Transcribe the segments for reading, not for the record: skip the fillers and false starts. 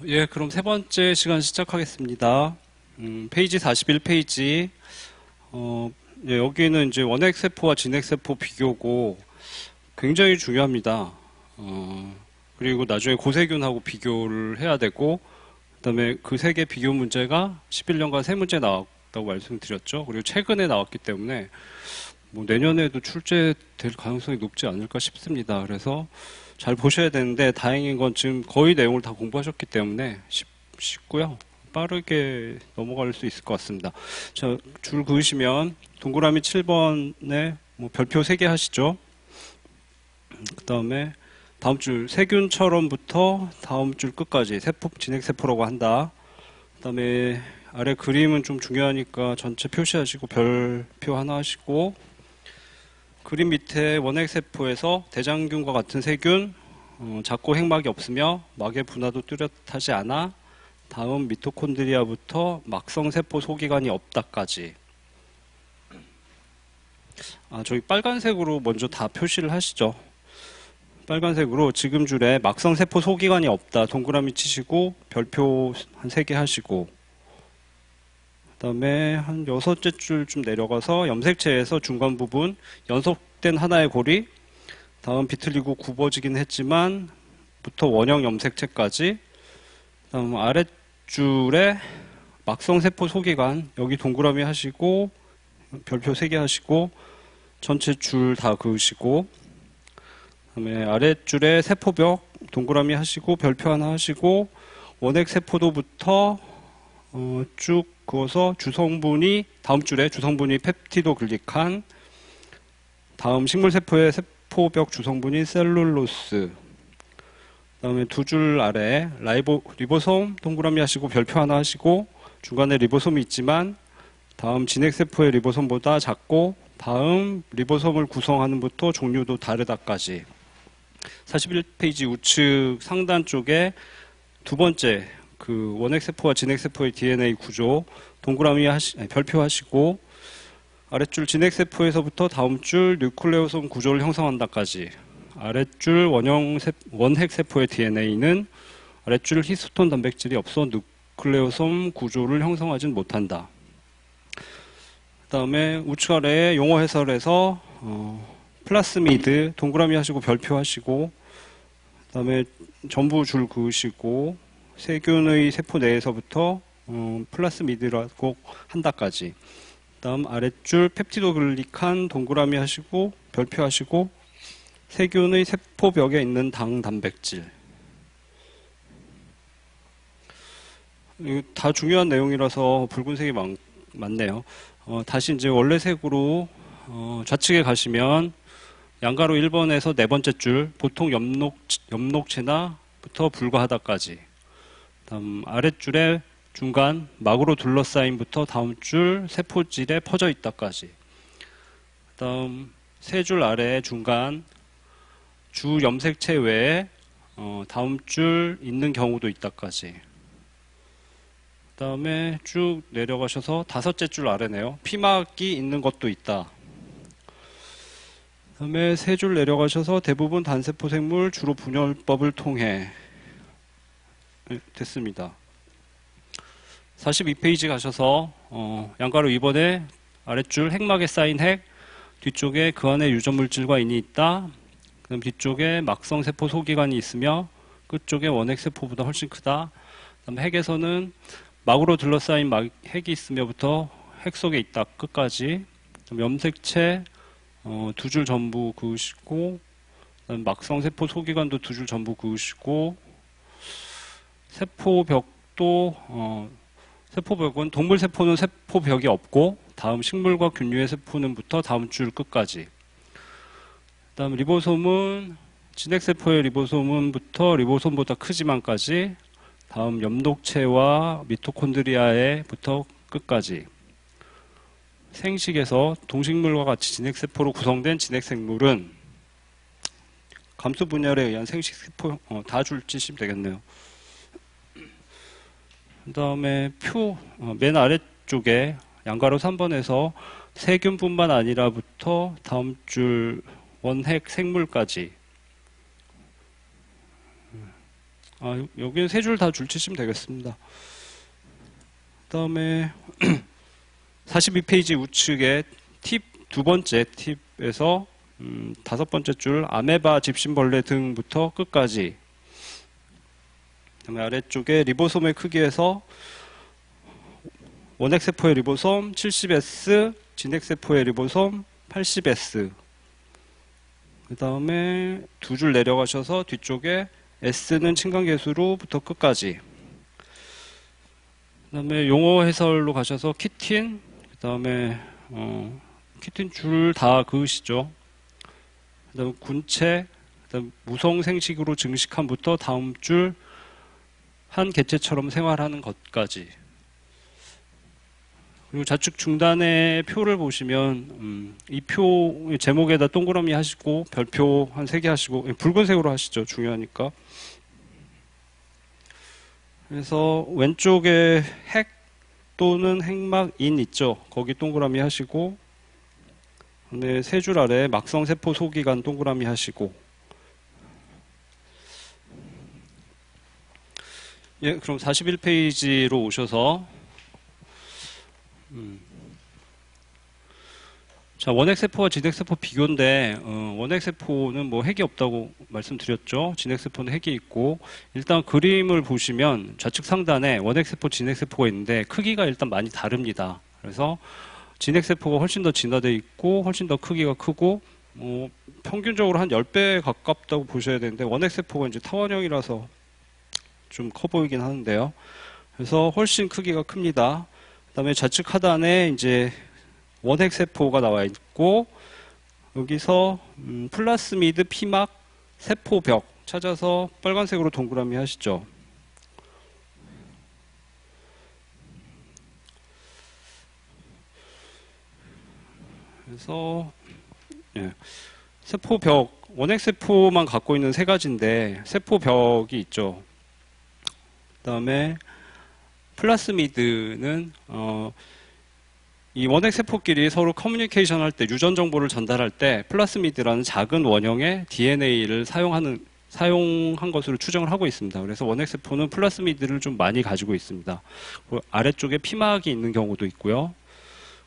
예, 그럼 세 번째 시간 시작하겠습니다. 페이지 41페이지. 예, 여기는 이제 원핵세포와 진핵세포 비교고 굉장히 중요합니다. 그리고 나중에 고세균하고 비교를 해야 되고, 그다음에 그 세 개 비교 문제가 11년간 세 문제 나왔다고 말씀드렸죠. 그리고 최근에 나왔기 때문에 뭐 내년에도 출제될 가능성이 높지 않을까 싶습니다. 그래서 잘 보셔야 되는데, 다행인 건 지금 거의 내용을 다 공부하셨기 때문에 쉽고요. 빠르게 넘어갈 수 있을 것 같습니다. 자, 줄 그으시면 동그라미 7번에 뭐 별표 3개 하시죠. 그 다음에 다음 줄 세균처럼부터 다음 줄 끝까지 세포, 진핵세포라고 한다. 그 다음에 아래 그림은 좀 중요하니까 전체 표시하시고 별표 하나 하시고, 그림 밑에 원핵세포에서 대장균과 같은 세균, 작고 핵막이 없으며 막의 분화도 뚜렷하지 않아 다음 미토콘드리아부터 막성세포 소기관이 없다까지. 저기 빨간색으로 먼저 다 표시를 하시죠. 빨간색으로 지금 줄에 막성세포 소기관이 없다 동그라미 치시고 별표 한 3개 하시고, 그 다음에 한 6째 줄쯤 내려가서 염색체에서 중간 부분 연속된 하나의 고리, 다음 비틀리고 굽어지긴 했지만 부터 원형 염색체까지, 다음 아랫줄에 막성세포 소기관 여기 동그라미 하시고 별표 3개 하시고 전체 줄 다 그으시고, 그다음에 아랫줄에 세포벽 동그라미 하시고 별표 하나 하시고, 원핵세포도부터 쭉 그어서 주성분이 다음 줄에 주성분이 펩티도글리칸, 다음 식물세포의 세포벽 주성분인 셀룰로스, 그다음에 두 줄 아래 리보솜 동그라미 하시고 별표 하나 하시고, 중간에 리보솜이 있지만 다음 진핵세포의 리보솜보다 작고 다음 리보솜을 구성하는 부터 종류도 다르다까지. 41페이지 우측 상단 쪽에 두 번째 그 원핵세포와 진핵세포의 DNA 구조 동그라미 별표 하시고, 아랫줄 진핵세포에서부터 다음 줄 뉴클레오솜 구조를 형성한다까지. 아랫줄 원핵세포의 DNA는 아랫줄 히스톤 단백질이 없어 뉴클레오솜 구조를 형성하진 못한다. 그 다음에 우측 아래에 용어 해설에서 플라스미드 동그라미 하시고 별표 하시고, 그 다음에 전부 줄 그으시고 세균의 세포 내에서부터 플라스미드라고 한다까지. 다음 아랫줄 펩티도글리칸 동그라미 하시고 별표 하시고 세균의 세포벽에 있는 당 단백질. 다 중요한 내용이라서 붉은색이 많네요. 다시 이제 원래 색으로 좌측에 가시면 양가로 1번에서 네 번째 줄 보통 엽록체나부터 불과하다까지. 다음 아랫줄에 중간 막으로 둘러싸임부터 다음 줄 세포질에 퍼져 있다까지. 다음 세 줄 아래 중간 주 염색체 외에 다음 줄 있는 경우도 있다까지. 다음에 쭉 내려가셔서 다섯째 줄 아래네요. 피막이 있는 것도 있다. 다음에 세 줄 내려가셔서 대부분 단세포 생물 주로 분열법을 통해. 됐습니다. 42페이지 가셔서 양가로 2번에 아랫줄 핵막에 쌓인 핵, 뒤쪽에 그 안에 유전물질과 인이 있다. 그다음 뒤쪽에 막성세포 소기관이 있으며 끝쪽에 원핵세포보다 훨씬 크다. 그다음 핵에서는 막으로 둘러싸인 핵이 있으며부터 핵 속에 있다. 끝까지. 염색체 두 줄 전부 그으시고, 그다음 막성세포 소기관도 두 줄 전부 그으시고, 세포벽도 세포벽은 동물세포는 세포벽이 없고 다음 식물과 균류의 세포는부터 다음 줄 끝까지. 다음 리보솜은 진핵세포의 리보솜은부터 리보솜보다 크지만까지, 다음 엽록체와 미토콘드리아에부터 끝까지. 생식에서 동식물과 같이 진핵세포로 구성된 진핵생물은 감수 분열에 의한 생식세포 다 줄 치시면 되겠네요. 그 다음에 맨 아래쪽에 양가로 3번에서 세균뿐만 아니라부터 다음 줄 원핵 생물까지. 여기는 세 줄 다 줄치시면 되겠습니다. 그 다음에 42페이지 우측에 팁 두 번째 팁에서 다섯 번째 줄 아메바 집신벌레 등부터 끝까지. 그다음에 아래쪽에 리보솜의 크기에서 원핵세포의 리보솜 70S, 진핵세포의 리보솜 80S. 그 다음에 두 줄 내려가셔서 뒤쪽에 S는 친간계수로부터 끝까지. 그 다음에 용어 해설로 가셔서 키틴, 그 다음에 키틴 줄 다 그으시죠. 그 다음에 군체, 그 다음 무성생식으로 증식함부터 다음 줄 한 개체처럼 생활하는 것까지. 그리고 좌측 중단의 표를 보시면 이 표 제목에다 동그라미 하시고 별표 한 3개 하시고 붉은색으로 하시죠. 중요하니까. 그래서 왼쪽에 핵 또는 핵막인 있죠. 거기 동그라미 하시고 네, 세 줄 아래 막성세포 소기관 동그라미 하시고 예, 그럼 41페이지로 오셔서 자, 원핵세포와 진핵세포 비교인데 원핵세포는 뭐 핵이 없다고 말씀드렸죠. 진핵세포는 핵이 있고 일단 그림을 보시면 좌측 상단에 원핵세포, 진핵세포가 있는데 크기가 일단 많이 다릅니다. 그래서 진핵세포가 훨씬 더 진화되어 있고 훨씬 더 크기가 크고 평균적으로 한 10배 가깝다고 보셔야 되는데 원핵세포가 이제 타원형이라서 좀 커 보이긴 하는데요. 그래서 훨씬 크기가 큽니다. 그다음에 좌측 하단에 이제 원핵세포가 나와 있고 여기서 플라스미드 피막 세포벽 찾아서 빨간색으로 동그라미 하시죠. 그래서 예, 세포벽 원핵세포만 갖고 있는 세 가지인데 세포벽이 있죠. 그다음에 플라스미드는 이 원핵세포끼리 서로 커뮤니케이션 할 때 유전 정보를 전달할 때 플라스미드라는 작은 원형의 DNA를 사용한 것으로 추정을 하고 있습니다. 그래서 원핵세포는 플라스미드를 좀 많이 가지고 있습니다. 아래쪽에 피막이 있는 경우도 있고요.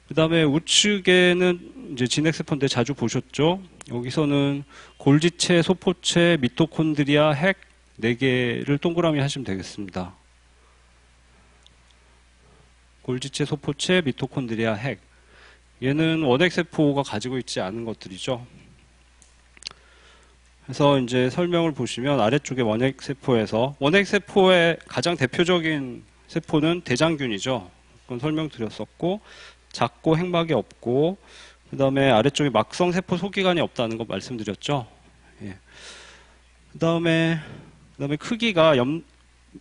그 다음에 우측에는 이제 진핵세포인데 자주 보셨죠? 여기서는 골지체, 소포체, 미토콘드리아, 핵 4개를 동그라미 하시면 되겠습니다. 골지체, 소포체, 미토콘드리아, 핵. 얘는 원핵세포가 가지고 있지 않은 것들이죠. 그래서 이제 설명을 보시면 아래쪽에 원핵세포에서 원핵세포의 가장 대표적인 세포는 대장균이죠. 그건 설명드렸었고 작고 핵막이 없고 그 다음에 아래쪽에 막성세포 소기관이 없다는 거 말씀드렸죠. 예. 그 다음에 크기가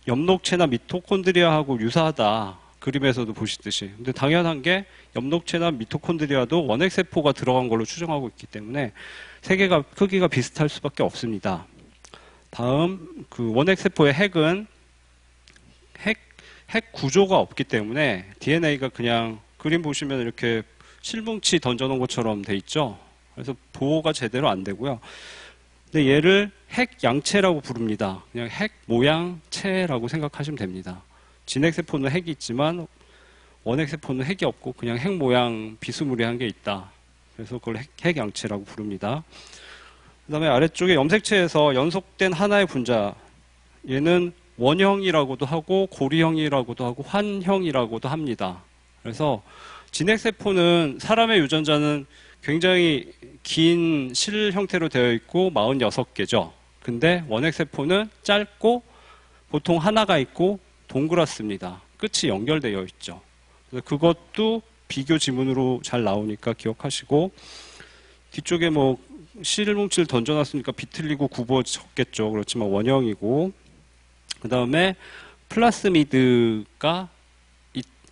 엽록체나 미토콘드리아하고 유사하다. 그림에서도 보시듯이. 근데 당연한 게 엽록체나 미토콘드리아도 원핵세포가 들어간 걸로 추정하고 있기 때문에 세 개가 크기가 비슷할 수밖에 없습니다. 다음 그 원핵세포의 핵은 핵 구조가 없기 때문에 DNA가 그냥 그림 보시면 이렇게 실뭉치 던져놓은 것처럼 돼 있죠. 그래서 보호가 제대로 안 되고요. 근데 얘를 핵양체라고 부릅니다. 그냥 핵 모양체라고 생각하시면 됩니다. 진핵세포는 핵이 있지만 원핵세포는 핵이 없고 그냥 핵 모양 비스무리한 게 있다. 그래서 그걸 핵양체라고 부릅니다. 그 다음에 아래쪽에 염색체에서 연속된 하나의 분자 얘는 원형이라고도 하고 고리형이라고도 하고 환형이라고도 합니다. 그래서 진핵세포는 사람의 유전자는 굉장히 긴 실 형태로 되어 있고 46개죠. 근데 원핵세포는 짧고 보통 하나가 있고 동그랗습니다. 끝이 연결되어 있죠. 그래서 그것도 비교 지문으로 잘 나오니까 기억하시고 뒤쪽에 뭐 실뭉치를 던져놨으니까 비틀리고 굽어졌겠죠. 그렇지만 원형이고 그 다음에 플라스미드가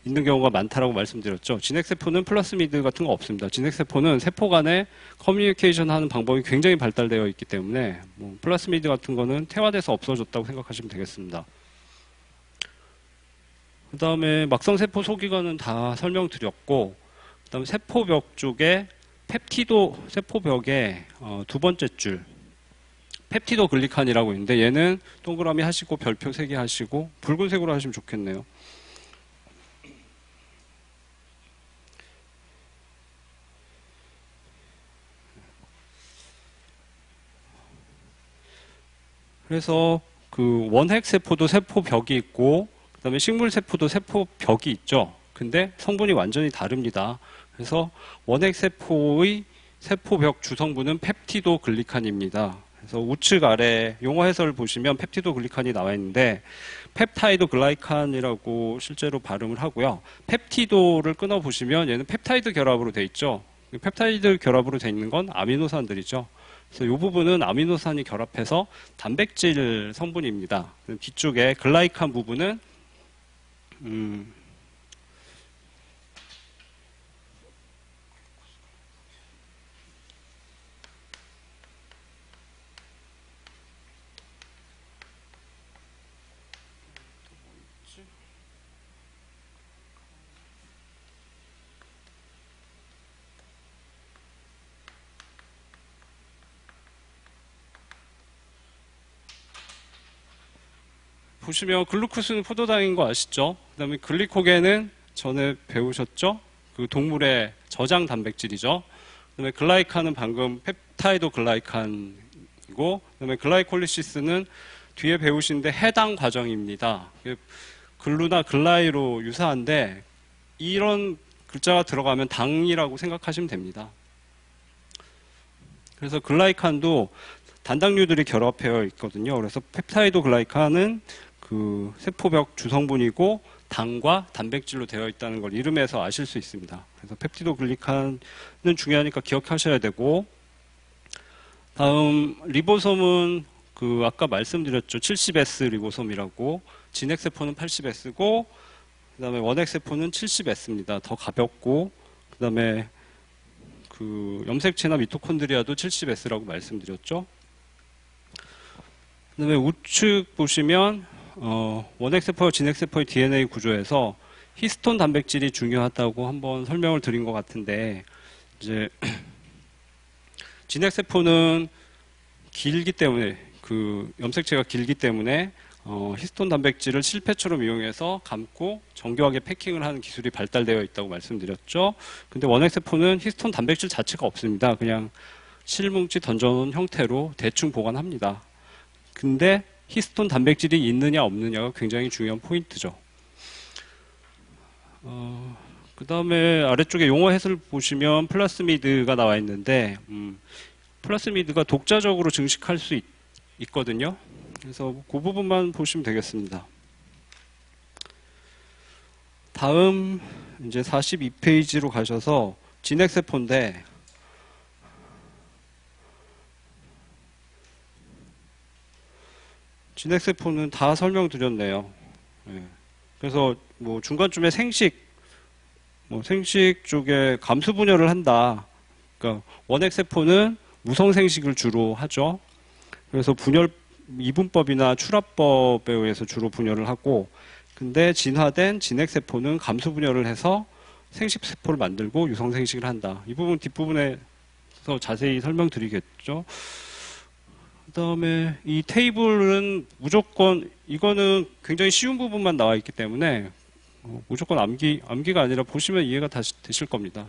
있는 경우가 많다라고 말씀드렸죠. 진핵세포는 플라스미드 같은 거 없습니다. 진핵세포는 세포 간에 커뮤니케이션 하는 방법이 굉장히 발달되어 있기 때문에 뭐 플라스미드 같은 거는 퇴화돼서 없어졌다고 생각하시면 되겠습니다. 그 다음에 막성세포 소기관은 다 설명드렸고 그 다음에 세포벽 쪽에 펩티도 세포벽에 두 번째 줄 펩티도글리칸이라고 있는데 얘는 동그라미 하시고 별표 3개 하시고 붉은색으로 하시면 좋겠네요. 그래서 그 원핵세포도 세포벽이 있고 그다음에 식물세포도 세포벽이 있죠. 근데 성분이 완전히 다릅니다. 그래서 원핵세포의 세포벽 주성분은 펩티도글리칸입니다. 그래서 우측 아래 용어 해설을 보시면 펩티도글리칸이 나와 있는데 펩타이드 글라이칸이라고 실제로 발음을 하고요. 펩티도를 끊어 보시면 얘는 펩타이드 결합으로 돼 있죠. 펩타이드 결합으로 돼 있는 건 아미노산들이죠. 그래서 이 부분은 아미노산이 결합해서 단백질 성분입니다. 뒤쪽에 글라이칸 부분은 보시면 글루코스는 포도당인 거 아시죠? 그다음에 글리코겐은 전에 배우셨죠? 그 동물의 저장 단백질이죠. 그다음에 글라이칸은 방금 펩타이도 글라이칸이고, 그다음에 글라이콜리시스는 뒤에 배우신데 해당 과정입니다. 글루나 글라이로 유사한데 이런 글자가 들어가면 당이라고 생각하시면 됩니다. 그래서 글라이칸도 단당류들이 결합되어 있거든요. 그래서 펩타이도 글라이칸은 그 세포벽 주성분이고 당과 단백질로 되어 있다는 걸 이름에서 아실 수 있습니다. 그래서 펩티도 글리칸은 중요하니까 기억하셔야 되고, 다음 리보솜은 그 아까 말씀드렸죠. 70S 리보솜이라고. 진핵세포는 80S고 그다음에 원핵세포는 70S입니다. 더 가볍고, 그다음에 그 염색체나 미토콘드리아도 70S라고 말씀드렸죠. 그다음에 우측 보시면 원핵세포와 진핵세포의 DNA 구조에서 히스톤 단백질이 중요하다고 한번 설명을 드린 것 같은데, 이제 진핵세포는 길기 때문에, 그 염색체가 길기 때문에 히스톤 단백질을 실패처럼 이용해서 감고 정교하게 패킹을 하는 기술이 발달되어 있다고 말씀드렸죠. 근데 원핵세포는 히스톤 단백질 자체가 없습니다. 그냥 실뭉치 던져놓은 형태로 대충 보관합니다. 근데 히스톤 단백질이 있느냐 없느냐가 굉장히 중요한 포인트죠. 그 다음에 아래쪽에 용어 해설 보시면 플라스미드가 나와 있는데, 플라스미드가 독자적으로 증식할 수 있거든요. 그래서 그 부분만 보시면 되겠습니다. 다음 이제 42페이지로 가셔서 진핵세포인데, 진핵세포는 다 설명드렸네요. 네. 그래서 뭐 중간쯤에 생식 쪽에 감수 분열을 한다. 그러니까 원핵세포는 무성 생식을 주로 하죠. 그래서 분열 이분법이나 출합법에 의해서 주로 분열을 하고, 근데 진화된 진핵세포는 감수 분열을 해서 생식세포를 만들고 유성 생식을 한다. 이 부분 뒷부분에서 자세히 설명드리겠죠. 그 다음에 이 테이블은 무조건, 이거는 굉장히 쉬운 부분만 나와 있기 때문에 무조건 암기가 아니라 보시면 이해가 다시 되실 겁니다.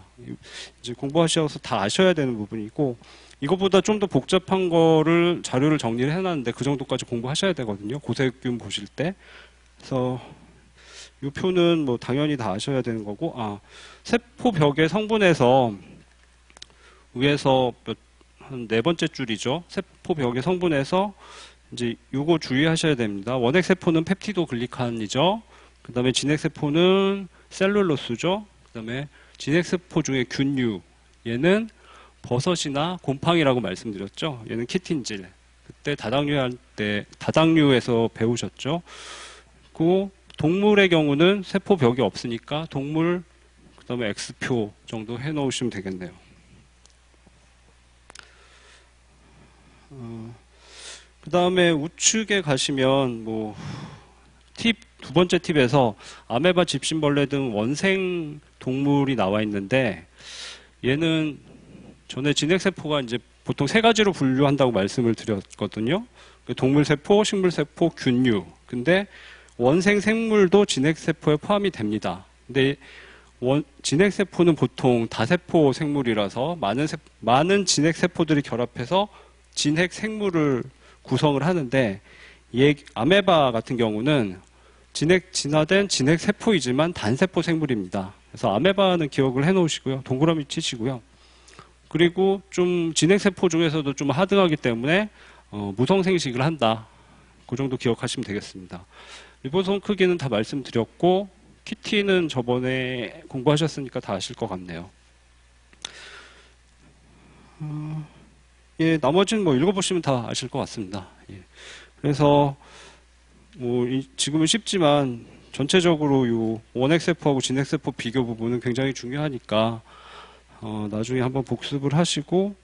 이제 공부하셔서 다 아셔야 되는 부분이고, 이것보다 좀 더 복잡한 거를 자료를 정리를 해놨는데 그 정도까지 공부하셔야 되거든요. 고세균 보실 때. 그래서 이 표는 뭐 당연히 다 아셔야 되는 거고, 세포벽의 성분에서 위에서 한 4번째 줄이죠. 세포벽의 성분에서 이제 요거 주의하셔야 됩니다. 원핵세포는 펩티도글리칸이죠. 그 다음에 진핵세포는 셀룰로스죠. 그 다음에 진핵세포 중에 균류, 얘는 버섯이나 곰팡이라고 말씀드렸죠. 얘는 키틴질. 그때 다당류 할 때 다당류에서 배우셨죠. 그 동물의 경우는 세포벽이 없으니까 동물, 그 다음에 X표 정도 해놓으시면 되겠네요. 그 다음에 우측에 가시면 뭐 두 번째 팁에서 아메바, 집신벌레 등 원생 동물이 나와 있는데, 얘는 전에 진핵세포가 이제 보통 세 가지로 분류한다고 말씀을 드렸거든요. 동물세포, 식물세포, 균류. 근데 원생 생물도 진핵세포에 포함이 됩니다. 근데 진핵세포는 보통 다세포 생물이라서 많은 진핵세포들이 결합해서 진핵생물을 구성을 하는데, 아메바 같은 경우는 진화된 진핵세포이지만 단세포 생물입니다. 그래서 아메바는 기억을 해 놓으시고요. 동그라미 치시고요. 그리고 좀 진핵세포 중에서도 좀 하등하기 때문에 무성생식을 한다. 그 정도 기억하시면 되겠습니다. 리보솜 크기는 다 말씀드렸고, 키티는 저번에 공부하셨으니까 다 아실 것 같네요. 예, 나머지는 뭐 읽어보시면 다 아실 것 같습니다. 예. 그래서 지금은 쉽지만 전체적으로 요 원핵세포하고 진핵세포 비교 부분은 굉장히 중요하니까 나중에 한번 복습을 하시고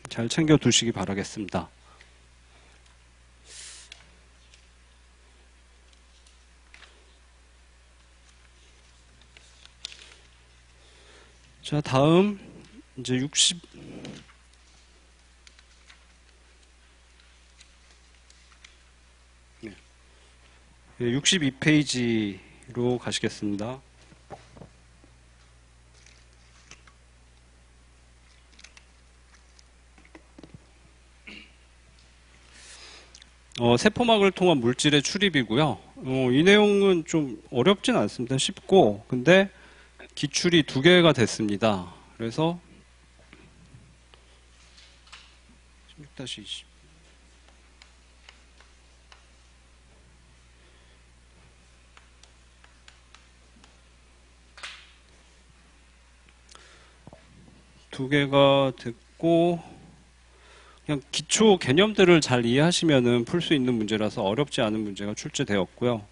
잘 챙겨 두시기 바라겠습니다. 자, 다음 이제 62페이지로 가시겠습니다. 세포막을 통한 물질의 출입이고요. 이 내용은 좀 어렵진 않습니다. 쉽고, 근데 기출이 2개가 됐습니다. 그래서 16-20 2개가 됐고, 그냥 기초 개념들을 잘 이해하시면은 풀 수 있는 문제라서 어렵지 않은 문제가 출제되었고요.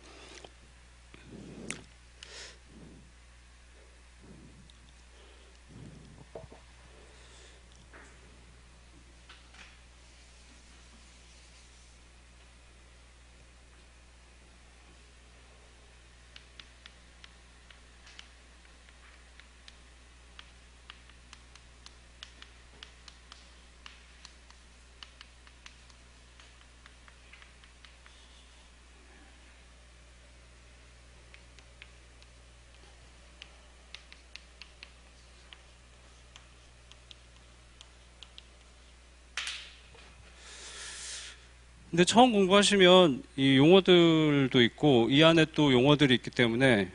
근데 처음 공부하시면 이 용어들도 있고 이 안에 또 용어들이 있기 때문에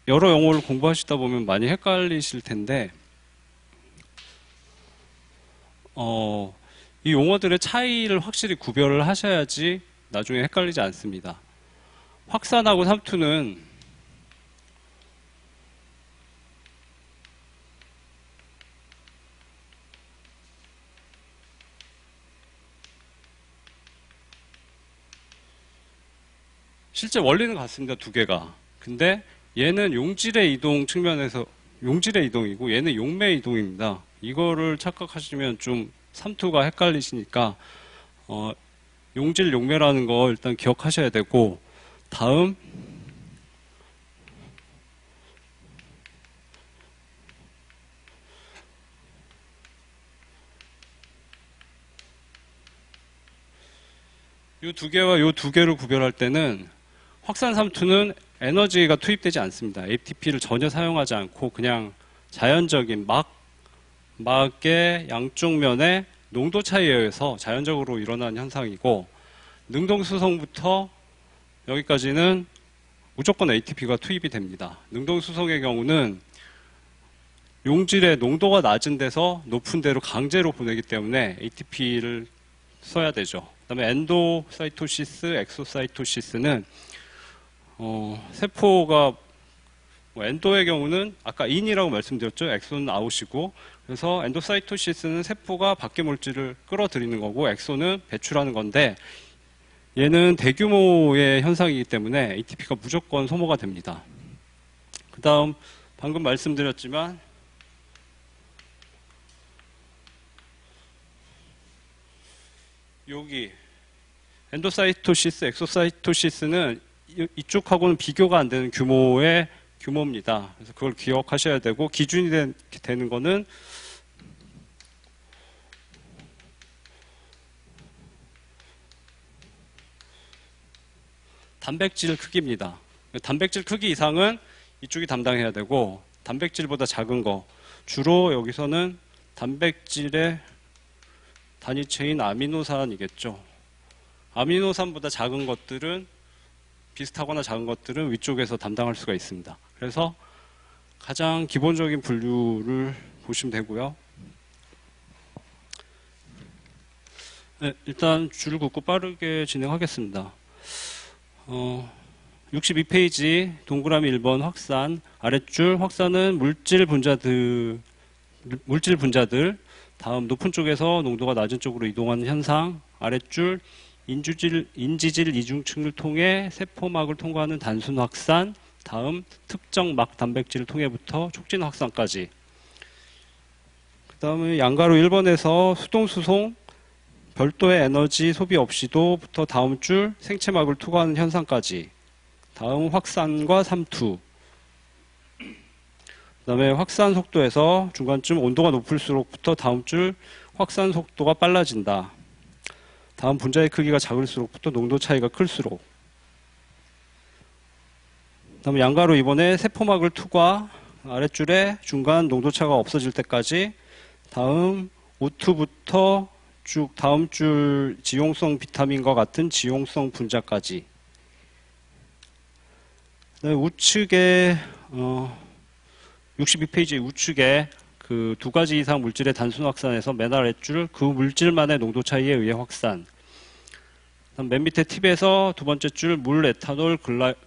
여러 용어를 공부하시다 보면 많이 헷갈리실 텐데 이 용어들의 차이를 확실히 구별을 하셔야지 나중에 헷갈리지 않습니다. 확산하고 삼투는 실제 원리는 같습니다. 2개가. 근데 얘는 용질의 이동 측면에서 용질의 이동이고 얘는 용매의 이동입니다. 이거를 착각하시면 좀 삼투가 헷갈리시니까 용질 용매라는 거 일단 기억하셔야 되고, 다음 요 2개와 요 2개를 구별할 때는 확산 삼투는 에너지가 투입되지 않습니다. ATP를 전혀 사용하지 않고 그냥 자연적인 막의 양쪽 면의 농도 차이에 의해서 자연적으로 일어난 현상이고, 능동수송부터 여기까지는 무조건 ATP가 투입이 됩니다. 능동수송의 경우는 용질의 농도가 낮은 데서 높은 데로 강제로 보내기 때문에 ATP를 써야 되죠. 그 다음에 엔도사이토시스, 엑소사이토시스는 세포가 엔도의 경우는 아까 인이라고 말씀드렸죠. 엑소는 아웃이고, 그래서 엔도사이토시스는 세포가 밖의 물질을 끌어들이는 거고 엑소는 배출하는 건데, 얘는 대규모의 현상이기 때문에 ATP가 무조건 소모가 됩니다. 그 다음 방금 말씀드렸지만 여기 엔도사이토시스, 엑소사이토시스는 이쪽하고는 비교가 안 되는 규모입니다. 그래서 그걸 기억하셔야 되고, 기준이 되는 거는 단백질 크기입니다. 단백질 크기 이상은 이쪽이 담당해야 되고 단백질보다 작은 거 주로 여기서는 단백질의 단위체인 아미노산이겠죠. 아미노산보다 작은 것들은 비슷하거나 작은 것들은 위쪽에서 담당할 수가 있습니다. 그래서 가장 기본적인 분류를 보시면 되고요. 네, 일단 줄을 긋고 빠르게 진행하겠습니다. 62페이지 동그라미 1번 확산 아랫줄 확산은 물질 분자들 다음 높은 쪽에서 농도가 낮은 쪽으로 이동하는 현상 아랫줄 인지질 이중층을 통해 세포막을 통과하는 단순 확산 다음 특정 막 단백질을 통해부터 촉진 확산까지 그 다음에 양가로 1번에서 수동수송 별도의 에너지 소비 없이도부터 다음 줄 생체막을 투과하는 현상까지 다음 확산과 삼투 그 다음에 확산 속도에서 중간쯤 온도가 높을수록부터 다음 줄 확산 속도가 빨라진다. 다음 분자의 크기가 작을수록부터 농도 차이가 클수록 그 다음에 양가로 이번에 세포막을 투과 아랫줄에 중간 농도차가 없어질 때까지 다음 O2부터 쭉 다음 줄 지용성 비타민과 같은 지용성 분자까지 우측에 62페이지 우측에 그 두 가지 이상 물질의 단순 확산에서 맨 아랫줄 그 물질만의 농도 차이에 의해 확산 맨 밑에 팁에서 두 번째 줄 물 에탄올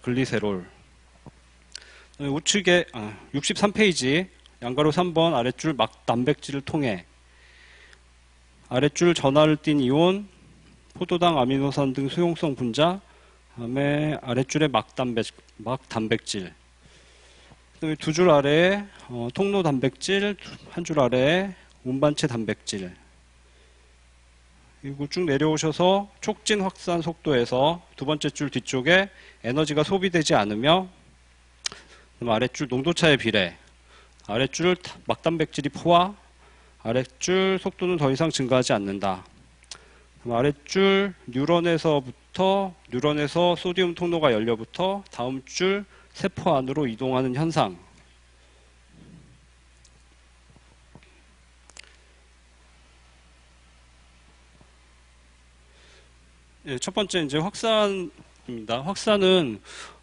글리세롤 우측에 63페이지 양가로 3번 아랫줄 막 단백질을 통해 아랫줄 전하를 띤 이온, 포도당, 아미노산 등 수용성 분자, 다음에 아랫줄에 막 단백질, 그다음에 두 줄 아래에 통로 단백질, 한 줄 아래에 운반체 단백질. 그리고 쭉 내려오셔서 촉진 확산 속도에서 두 번째 줄 뒤쪽에 에너지가 소비되지 않으며 아랫줄 농도차의 비례, 아랫줄 막 단백질이 포화, 아랫줄 속도는 더 이상 증가하지 않는다. 아랫줄 뉴런에서 소디움 통로가 열려부터 다음 줄 세포 안으로 이동하는 현상. 예, 첫 번째 이제 확산입니다. 확산은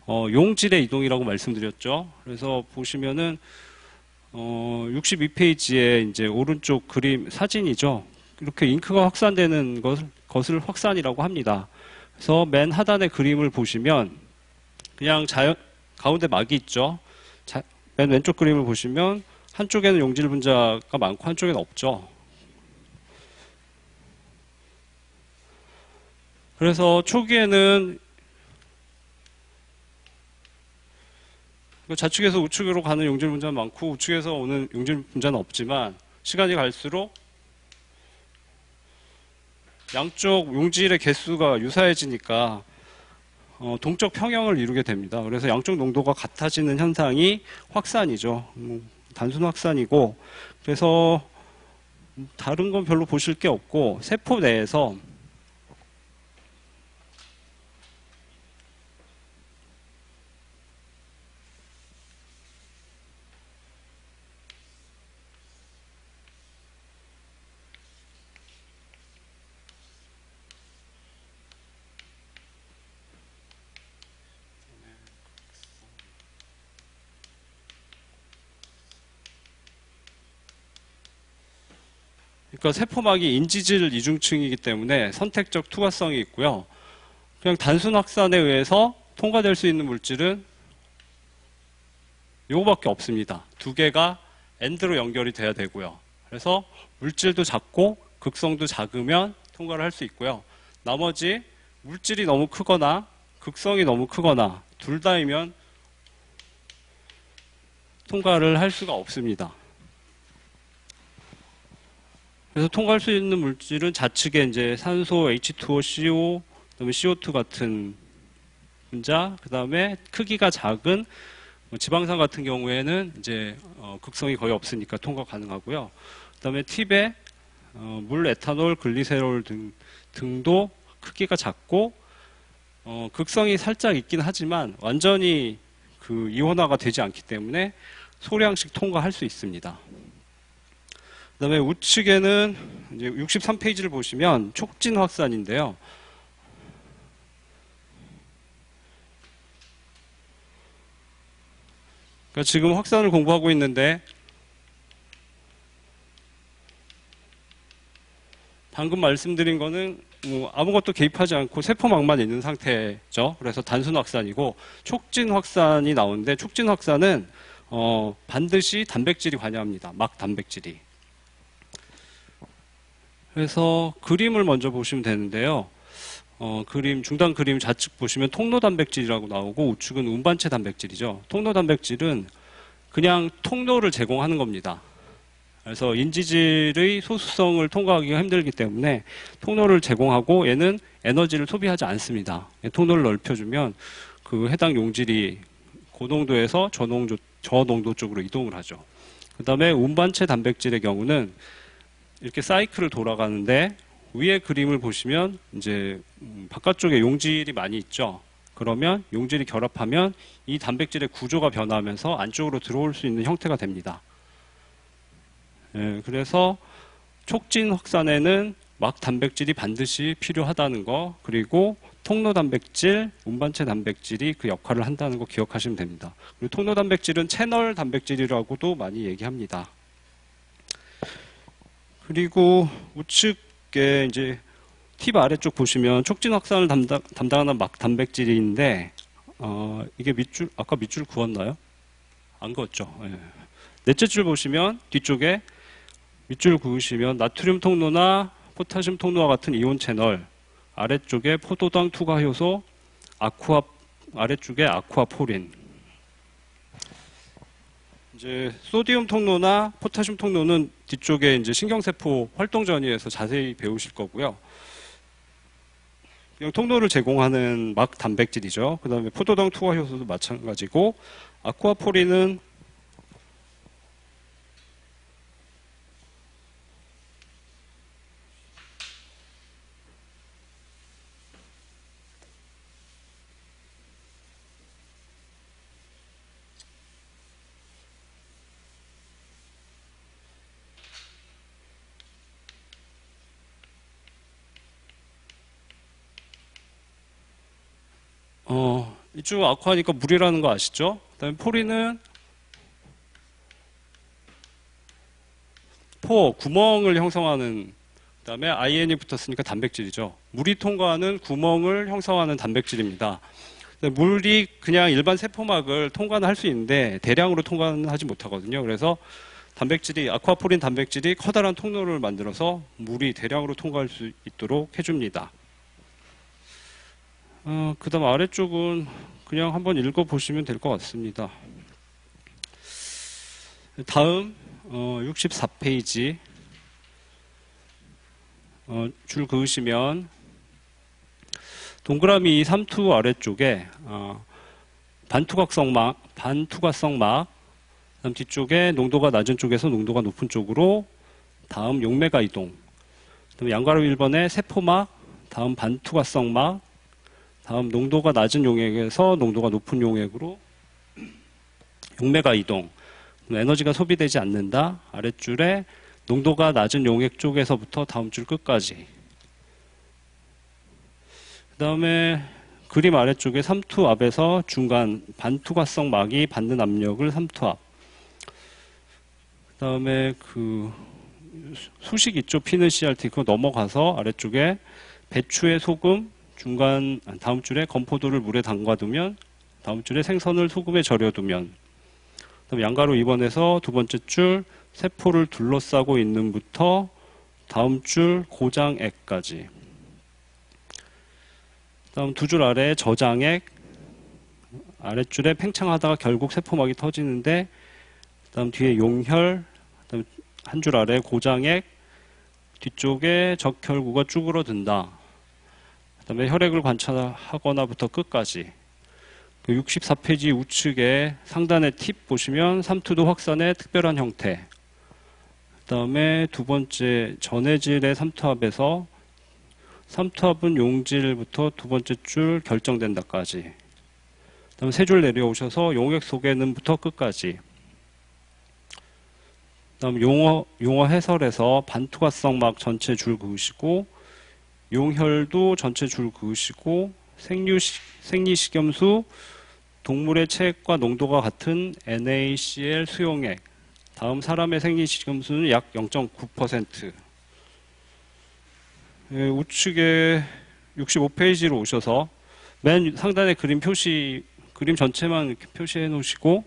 용질의 이동이라고 말씀드렸죠. 그래서 보시면은 62페이지에 이제 오른쪽 그림 사진이죠. 이렇게 잉크가 확산되는 것을 확산이라고 합니다. 그래서 맨 하단의 그림을 보시면 그냥 가운데 막이 있죠. 맨 왼쪽 그림을 보시면 한쪽에는 용질 분자가 많고 한쪽에는 없죠. 그래서 초기에는 좌측에서 우측으로 가는 용질 분자는 많고 우측에서 오는 용질 분자는 없지만 시간이 갈수록 양쪽 용질의 개수가 유사해지니까 동적 평형을 이루게 됩니다. 그래서 양쪽 농도가 같아지는 현상이 확산이죠. 단순 확산이고 그래서 다른 건 별로 보실 게 없고 세포 내에서 그러니까 세포막이 인지질 이중층이기 때문에 선택적 투과성이 있고요. 그냥 단순 확산에 의해서 통과될 수 있는 물질은 요거밖에 없습니다. 두 개가 엔드로 연결이 돼야 되고요. 그래서 물질도 작고 극성도 작으면 통과를 할 수 있고요. 나머지 물질이 너무 크거나 극성이 너무 크거나 둘 다이면 통과를 할 수가 없습니다. 그래서 통과할 수 있는 물질은 좌측에 이제 산소, H2O, CO, 그다음에 CO2 같은 분자, 그다음에 크기가 작은 지방산 같은 경우에는 이제 극성이 거의 없으니까 통과 가능하고요. 그다음에 팁에 물, 에탄올, 글리세롤 등도 크기가 작고 극성이 살짝 있긴 하지만 완전히 그 이원화가 되지 않기 때문에 소량씩 통과할 수 있습니다. 그다음에 우측에는 이제 63페이지를 보시면 촉진 확산인데요. 그러니까 지금 확산을 공부하고 있는데 방금 말씀드린 거는 뭐 아무것도 개입하지 않고 세포막만 있는 상태죠. 그래서 단순 확산이고 촉진 확산이 나오는데 촉진 확산은 반드시 단백질이 관여합니다. 막 단백질이. 그래서 그림을 먼저 보시면 되는데요. 중단 그림 좌측 보시면 통로 단백질이라고 나오고 우측은 운반체 단백질이죠. 통로 단백질은 그냥 통로를 제공하는 겁니다. 그래서 인지질의 소수성을 통과하기가 힘들기 때문에 통로를 제공하고 얘는 에너지를 소비하지 않습니다. 통로를 넓혀주면 그 해당 용질이 고농도에서 저농도 쪽으로 이동을 하죠. 그 다음에 운반체 단백질의 경우는 이렇게 사이클을 돌아가는데 위에 그림을 보시면 이제 바깥쪽에 용질이 많이 있죠. 그러면 용질이 결합하면 이 단백질의 구조가 변화하면서 안쪽으로 들어올 수 있는 형태가 됩니다. 그래서 촉진 확산에는 막 단백질이 반드시 필요하다는 거, 그리고 통로 단백질, 운반체 단백질이 그 역할을 한다는 거 기억하시면 됩니다. 그리고 통로 단백질은 채널 단백질이라고도 많이 얘기합니다. 그리고 우측에 이제 팁 아래쪽 보시면 촉진 확산을 담당하는 막 단백질인데 이게 밑줄 아까 밑줄 그었나요? 안 그었죠. 예. 넷째 줄 보시면 뒤쪽에 밑줄 그으시면 나트륨 통로나 포타슘 통로와 같은 이온 채널, 아래쪽에 포도당 투과 효소, 아래쪽에 아쿠아포린. 이제 소디움 통로나 포타슘 통로는 뒤쪽에 이제 신경세포 활동 전이에서 자세히 배우실 거고요. 그냥 통로를 제공하는 막 단백질이죠. 그 다음에 포도당 투과 효소도 마찬가지고, 아쿠아포린은 이쪽 아쿠아니까 물이라는 거 아시죠? 그다음에 포린은 구멍을 형성하는, 그다음에 IN이 붙었으니까 단백질이죠. 물이 통과하는 구멍을 형성하는 단백질입니다. 물이 그냥 일반 세포막을 통과는 할 수 있는데 대량으로 통과는 하지 못하거든요. 그래서 아쿠아포린 단백질이 커다란 통로를 만들어서 물이 대량으로 통과할 수 있도록 해줍니다. 그 다음 아래쪽은 그냥 한번 읽어보시면 될 것 같습니다. 다음 64페이지 줄 그으시면 동그라미 3투 아래쪽에 반투과성 막, 그다음 뒤쪽에 농도가 낮은 쪽에서 농도가 높은 쪽으로, 다음 용매가 이동, 그다음 양가로 1번에 세포막, 다음 반투과성 막, 다음 농도가 낮은 용액에서 농도가 높은 용액으로 용매가 이동, 에너지가 소비되지 않는다. 아랫줄에 농도가 낮은 용액 쪽에서부터 다음 줄 끝까지. 그 다음에 그림 아래쪽에 3투 앞에서 중간 반투과성 막이 받는 압력을 3투 앞. 그 다음에 그 수식 있죠. 피는 CRT 그거 넘어가서 아래쪽에 배추에 소금, 다음 줄에 건포도를 물에 담가두면, 다음 줄에 생선을 소금에 절여두면, 그다음 양가로 2번에서 두 번째 줄 세포를 둘러싸고 있는부터 다음 줄 고장액까지. 다음 두 줄 아래 저장액, 아랫줄에 팽창하다가 결국 세포막이 터지는데, 다음 뒤에 용혈, 그다음 한 줄 아래 고장액, 뒤쪽에 적혈구가 쭈그러든다. 그다음에 혈액을 관찰하거나부터 끝까지. 64페이지 우측에 상단의 팁 보시면 3투도 확산의 특별한 형태. 그다음에 두 번째 전해질의 3투압에서 삼투압은 용질부터 두 번째 줄 결정된다까지. 그다음 세 줄 내려오셔서 용액 소개는부터 끝까지. 그다음 용어 해설에서 반투과성막 전체 줄 그으시고 용혈도 전체 줄 그으시고 생리식염수 동물의 체액과 농도가 같은 NaCl 수용액. 다음 사람의 생리식염수는 약 0.9%. 예, 우측에 65페이지로 오셔서 맨 상단에 그림 전체만 이렇게 표시해 놓으시고,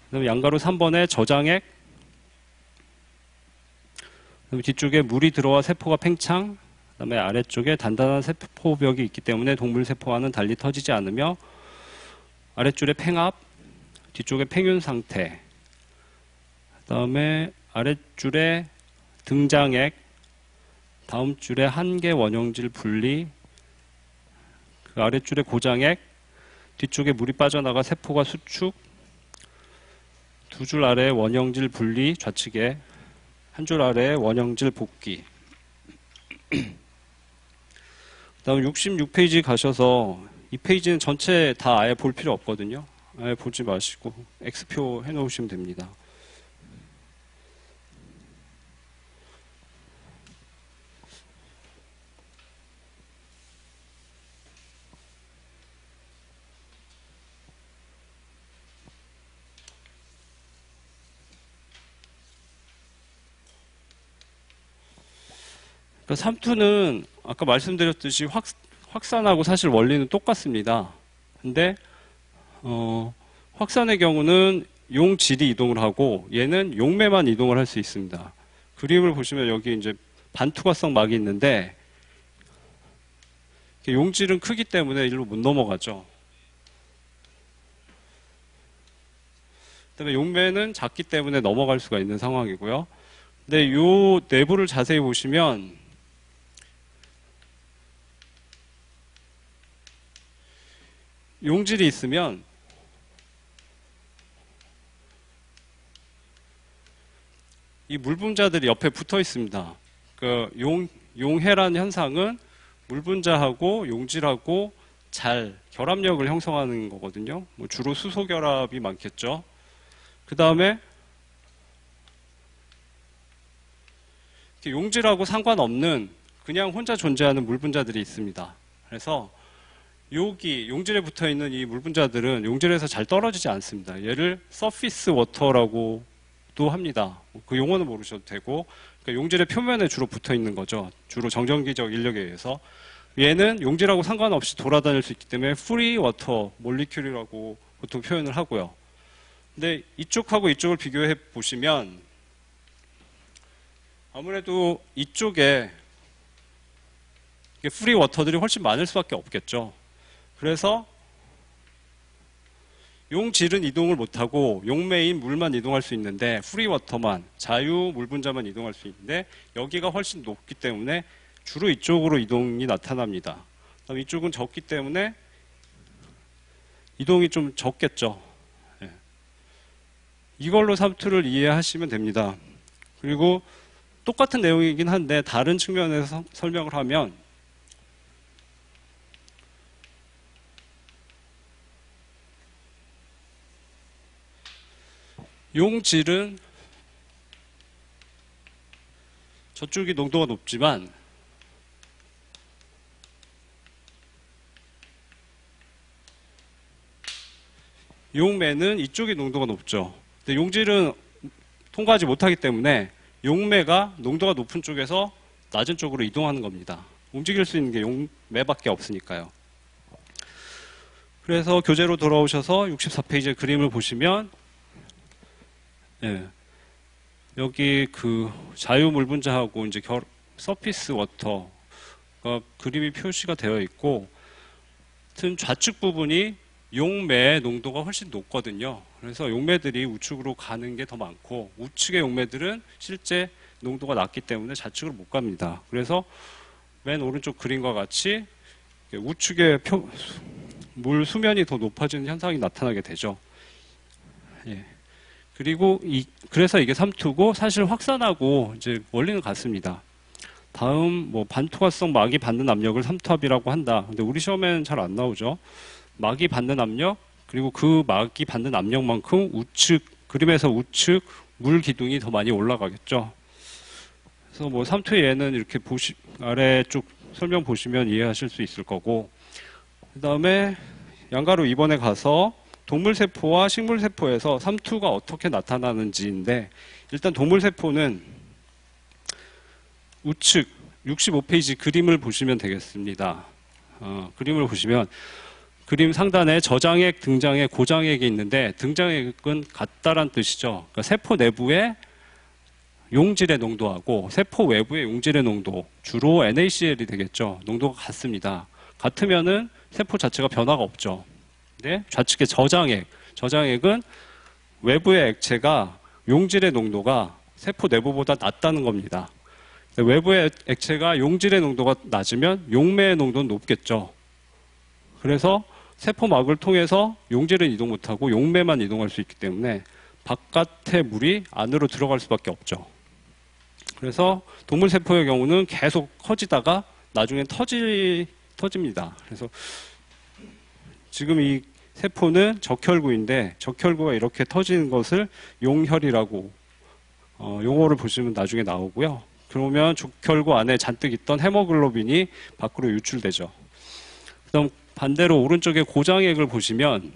그다음에 양가로 3번에 저장액, 그다음에 뒤쪽에 물이 들어와 세포가 팽창, 그다음에 아래쪽에 단단한 세포벽이 있기 때문에 동물 세포와는 달리 터지지 않으며 아래줄에 팽압, 뒤쪽에 팽윤 상태, 그다음에 아래줄에 등장액, 다음 줄에 한계 원형질 분리, 그 아래줄에 고장액, 뒤쪽에 물이 빠져나가 세포가 수축, 두 줄 아래 원형질 분리 좌측에, 한 줄 아래 원형질 복귀. 다음 66페이지 가셔서 이 페이지는 전체 다 아예 볼 필요 없거든요. 아예 보지 마시고 X표 해놓으시면 됩니다. 그러니까 삼투는 아까 말씀드렸듯이 확산하고 사실 원리는 똑같습니다. 근데 확산의 경우는 용질이 이동을 하고 얘는 용매만 이동을 할 수 있습니다. 그림을 보시면 여기 이제 반투과성 막이 있는데 용질은 크기 때문에 일로 못 넘어가죠. 그다음에 용매는 작기 때문에 넘어갈 수가 있는 상황이고요. 근데 이 내부를 자세히 보시면 용질이 있으면 이 물분자들이 옆에 붙어 있습니다. 그 용해란 현상은 물분자하고 용질하고 잘 결합력을 형성하는 거거든요. 뭐 주로 수소 결합이 많겠죠. 그 다음에 용질하고 상관없는 그냥 혼자 존재하는 물분자들이 있습니다. 그래서 여기 용질에 붙어 있는 이 물분자들은 용질에서 잘 떨어지지 않습니다. 얘를 서피스 워터라고도 합니다. 그 용어는 모르셔도 되고, 그러니까 용질의 표면에 주로 붙어 있는 거죠. 주로 정전기적 인력에 의해서. 얘는 용질하고 상관없이 돌아다닐 수 있기 때문에 프리 워터 몰리큘이라고 보통 표현을 하고요. 근데 이쪽하고 이쪽을 비교해 보시면 아무래도 이쪽에 프리 워터들이 훨씬 많을 수밖에 없겠죠. 그래서 용질은 이동을 못하고 용매인 물만 이동할 수 있는데 프리워터만, 자유 물분자만 이동할 수 있는데 여기가 훨씬 높기 때문에 주로 이쪽으로 이동이 나타납니다. 그다음 이쪽은 적기 때문에 이동이 좀 적겠죠. 예. 이걸로 삼투를 이해하시면 됩니다. 그리고 똑같은 내용이긴 한데 다른 측면에서 설명을 하면 용질은 저쪽이 농도가 높지만 용매는 이쪽이 농도가 높죠. 근데 용질은 통과하지 못하기 때문에 용매가 농도가 높은 쪽에서 낮은 쪽으로 이동하는 겁니다. 움직일 수 있는 게 용매밖에 없으니까요. 그래서 교재로 돌아오셔서 64페이지의 그림을 보시면 예, 여기 그 자유물분자하고 이제 서피스 워터가 그림이 표시가 되어 있고, 하여튼 좌측 부분이 용매의 농도가 훨씬 높거든요. 그래서 용매들이 우측으로 가는 게 더 많고, 우측의 용매들은 실제 농도가 낮기 때문에 좌측으로 못 갑니다. 그래서 맨 오른쪽 그림과 같이 우측의 물 수면이 더 높아지는 현상이 나타나게 되죠. 예. 그리고 그래서 이게 삼투고 사실 확산하고 이제 원리는 같습니다. 다음 뭐 반투과성 막이 받는 압력을 삼투압이라고 한다. 근데 우리 시험에는 잘 안 나오죠. 막이 받는 압력 그리고 그 막이 받는 압력만큼 우측 그림에서 우측 물 기둥이 더 많이 올라가겠죠. 그래서 뭐 삼투의 예는 이렇게 아래쪽 설명 보시면 이해하실 수 있을 거고, 그 다음에 양가로 2번에 가서 동물세포와 식물세포에서 삼투가 어떻게 나타나는지인데, 일단 동물세포는 우측 65페이지 그림을 보시면 되겠습니다. 그림을 보시면 그림 상단에 저장액, 등장액, 고장액이 있는데 등장액은 같다란 뜻이죠. 그러니까 세포 내부에 용질의 농도하고 세포 외부의 용질의 농도, 주로 NaCl이 되겠죠. 농도가 같습니다. 같으면은 세포 자체가 변화가 없죠. 근데 좌측의 저장액은 외부의 액체가 용질의 농도가 세포 내부보다 낮다는 겁니다. 외부의 액체가 용질의 농도가 낮으면 용매의 농도는 높겠죠. 그래서 세포막을 통해서 용질은 이동 못하고 용매만 이동할 수 있기 때문에 바깥의 물이 안으로 들어갈 수밖에 없죠. 그래서 동물세포의 경우는 계속 커지다가 나중엔 터집니다. 그래서 지금 이 세포는 적혈구인데 적혈구가 이렇게 터지는 것을 용혈이라고 용어를 보시면 나중에 나오고요. 그러면 적혈구 안에 잔뜩 있던 헤모글로빈이 밖으로 유출되죠. 그다음 반대로 오른쪽에 고장액을 보시면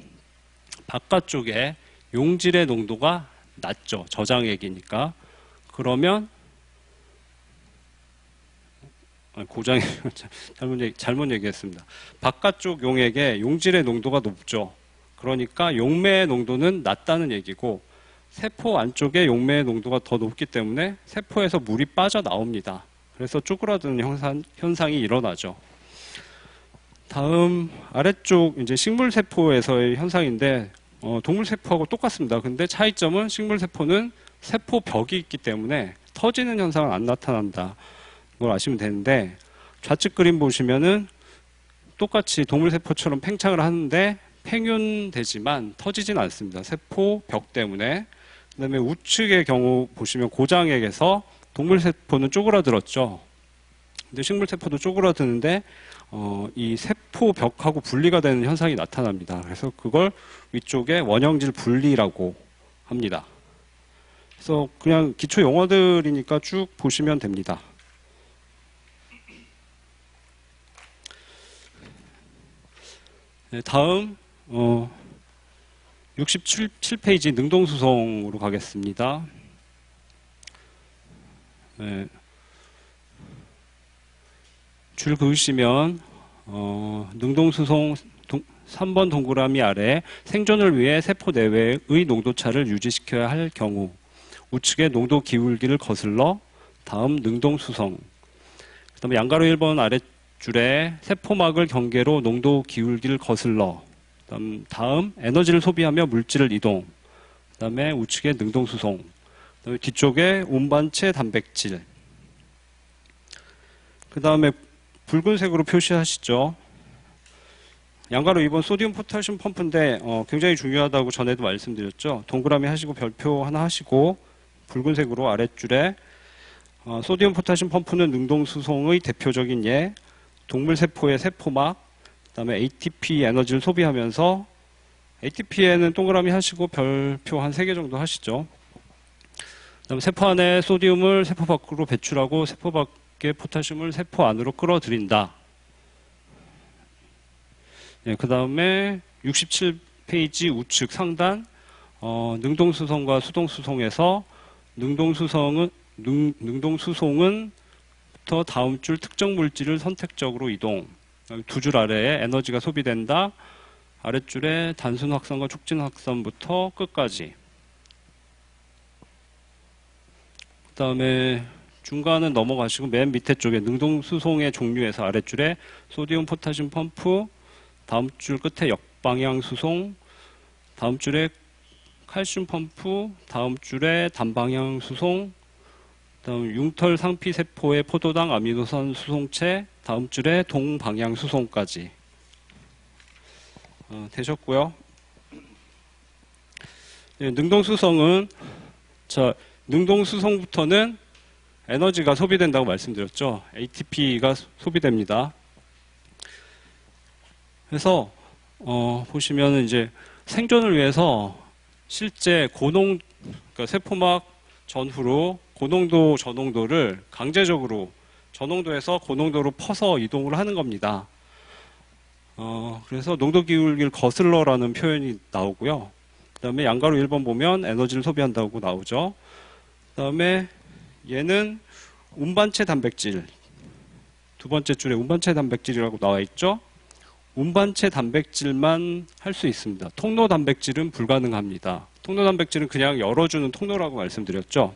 바깥쪽에 용질의 농도가 낮죠. 저장액이니까. 그러면 고장액 잘못 얘기했습니다. 바깥쪽 용액에 용질의 농도가 높죠. 그러니까 용매의 농도는 낮다는 얘기고 세포 안쪽에 용매의 농도가 더 높기 때문에 세포에서 물이 빠져나옵니다. 그래서 쪼그라드는 현상이 일어나죠. 다음 아래쪽 이제 식물세포에서의 현상인데 동물세포하고 똑같습니다. 근데 차이점은 식물세포는 세포벽이 있기 때문에 터지는 현상은 안 나타난다. 걸 아시면 되는데, 좌측 그림 보시면은 똑같이 동물세포처럼 팽창을 하는데 팽윤되지만 터지진 않습니다. 세포벽 때문에. 그 다음에 우측의 경우 보시면 고장액에서 동물세포는 쪼그라들었죠. 근데 식물세포도 쪼그라드는데 이 세포벽하고 분리가 되는 현상이 나타납니다. 그래서 그걸 위쪽에 원형질 분리라고 합니다. 그래서 그냥 기초 용어들이니까 쭉 보시면 됩니다. 네, 다음 67페이지 능동수송으로 가겠습니다. 네. 줄 그으시면 능동수송 3번 동그라미 아래 생존을 위해 세포 내외의 농도차를 유지시켜야 할 경우 우측의 농도 기울기를 거슬러 다음 능동수송, 그 다음에 양가로 1번 아랫줄에 세포막을 경계로 농도 기울기를 거슬러, 다음 에너지를 소비하며 물질을 이동, 그 다음에 우측의 능동수송, 그 다음에 뒤쪽에 운반체 단백질, 그 다음에 붉은색으로 표시하시죠. 양가로 2번 소디움 포타슘 펌프인데 굉장히 중요하다고 전에도 말씀드렸죠. 동그라미 하시고 별표 하나 하시고 붉은색으로 아랫줄에 소디움 포타슘 펌프는 능동수송의 대표적인 예, 동물세포의 세포막, 그 다음에 ATP 에너지를 소비하면서 ATP에는 동그라미 하시고 별표 한 3개 정도 하시죠. 그 다음에 세포 안에 소디움을 세포 밖으로 배출하고 세포 밖의 포타슘을 세포 안으로 끌어들인다. 네, 그 다음에 67페이지 우측 상단 능동수송과 수동수송에서 능동수송은부터 다음 줄 특정 물질을 선택적으로 이동, 두 줄 아래에 에너지가 소비된다. 아랫줄에 단순 확산과 촉진 확산부터 끝까지. 그 다음에 중간은 넘어가시고 맨 밑에 쪽에 능동수송의 종류에서 아랫줄에 소디움 포타슘 펌프, 다음 줄 끝에 역방향 수송, 다음 줄에 칼슘 펌프, 다음 줄에 단방향 수송, 다음 융털 상피 세포의 포도당 아미노산 수송체, 다음 줄에 동방향 수송까지 되셨고요. 네, 능동수송은 능동수송부터는 에너지가 소비된다고 말씀드렸죠. ATP가 소비됩니다. 그래서 보시면은 이제 생존을 위해서 실제 그러니까 세포막 전후로 고농도 저농도를 강제적으로 저농도에서 고농도로 퍼서 이동을 하는 겁니다. 그래서 농도 기울기를 거슬러라는 표현이 나오고요. 그 다음에 양가로 1번 보면 에너지를 소비한다고 나오죠. 그 다음에 얘는 운반체 단백질. 두 번째 줄에 운반체 단백질이라고 나와 있죠. 운반체 단백질만 할 수 있습니다. 통로 단백질은 불가능합니다. 통로 단백질은 그냥 열어주는 통로라고 말씀드렸죠.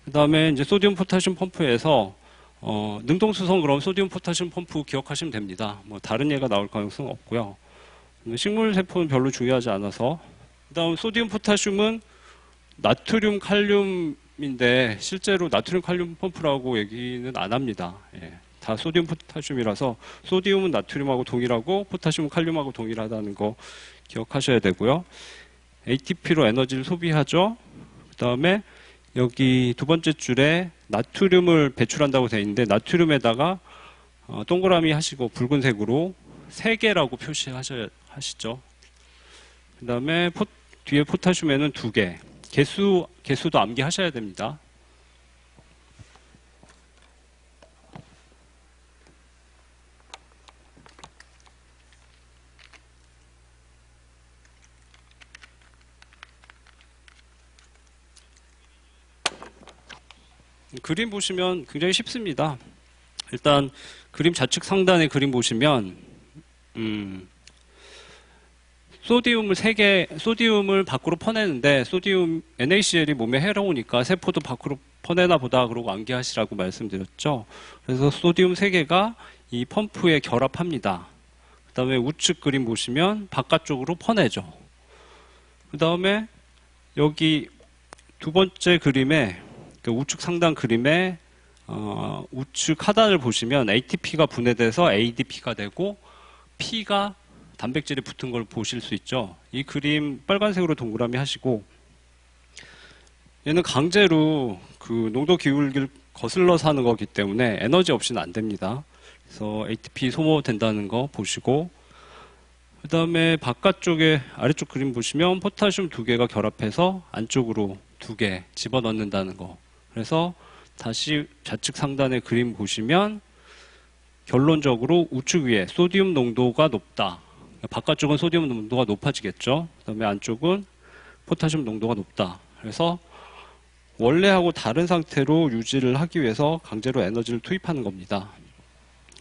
그 다음에 이제 소디움 포타슘 펌프에서 능동수성 그럼 소디움 포타슘 펌프 기억하시면 됩니다. 뭐 다른 예가 나올 가능성은 없고요. 식물 세포는 별로 중요하지 않아서. 그 다음 소디움 포타슘은 나트륨 칼륨인데 실제로 나트륨 칼륨 펌프라고 얘기는 안 합니다. 예. 다 소디움 포타슘이라서 소디움은 나트륨하고 동일하고 포타슘은 칼륨하고 동일하다는 거 기억하셔야 되고요. ATP로 에너지를 소비하죠. 그 다음에 여기 두 번째 줄에 나트륨을 배출한다고 되어 있는데 나트륨에다가 동그라미 하시고 붉은색으로 3개라고 표시하시죠. 그 다음에 뒤에 포타슘에는 2개. 개수도 암기하셔야 됩니다. 그림 보시면 굉장히 쉽습니다. 일단 그림 좌측 상단의 그림 보시면 소디움을 밖으로 퍼내는데 소디움 NaCl이 몸에 해로우니까 세포도 밖으로 퍼내나 보다 그러고 암기하시라고 말씀드렸죠. 그래서 소디움 3개가 이 펌프에 결합합니다. 그 다음에 우측 그림 보시면 바깥쪽으로 퍼내죠. 그 다음에 여기 두 번째 그림에 그 우측 상단 그림에 우측 하단을 보시면 ATP가 분해돼서 ADP가 되고 P가 단백질이 붙은 걸 보실 수 있죠. 이 그림 빨간색으로 동그라미 하시고 얘는 강제로 그 농도 기울기를 거슬러서 하는 거기 때문에 에너지 없이는 안 됩니다. 그래서 ATP 소모된다는 거 보시고 그 다음에 바깥쪽에 아래쪽 그림 보시면 포타슘 2개가 결합해서 안쪽으로 2개 집어넣는다는 거. 그래서 다시 좌측 상단의 그림 보시면 결론적으로 우측 위에 소디움 농도가 높다. 바깥쪽은 소디움 농도가 높아지겠죠. 그 다음에 안쪽은 포타슘 농도가 높다. 그래서 원래하고 다른 상태로 유지를 하기 위해서 강제로 에너지를 투입하는 겁니다.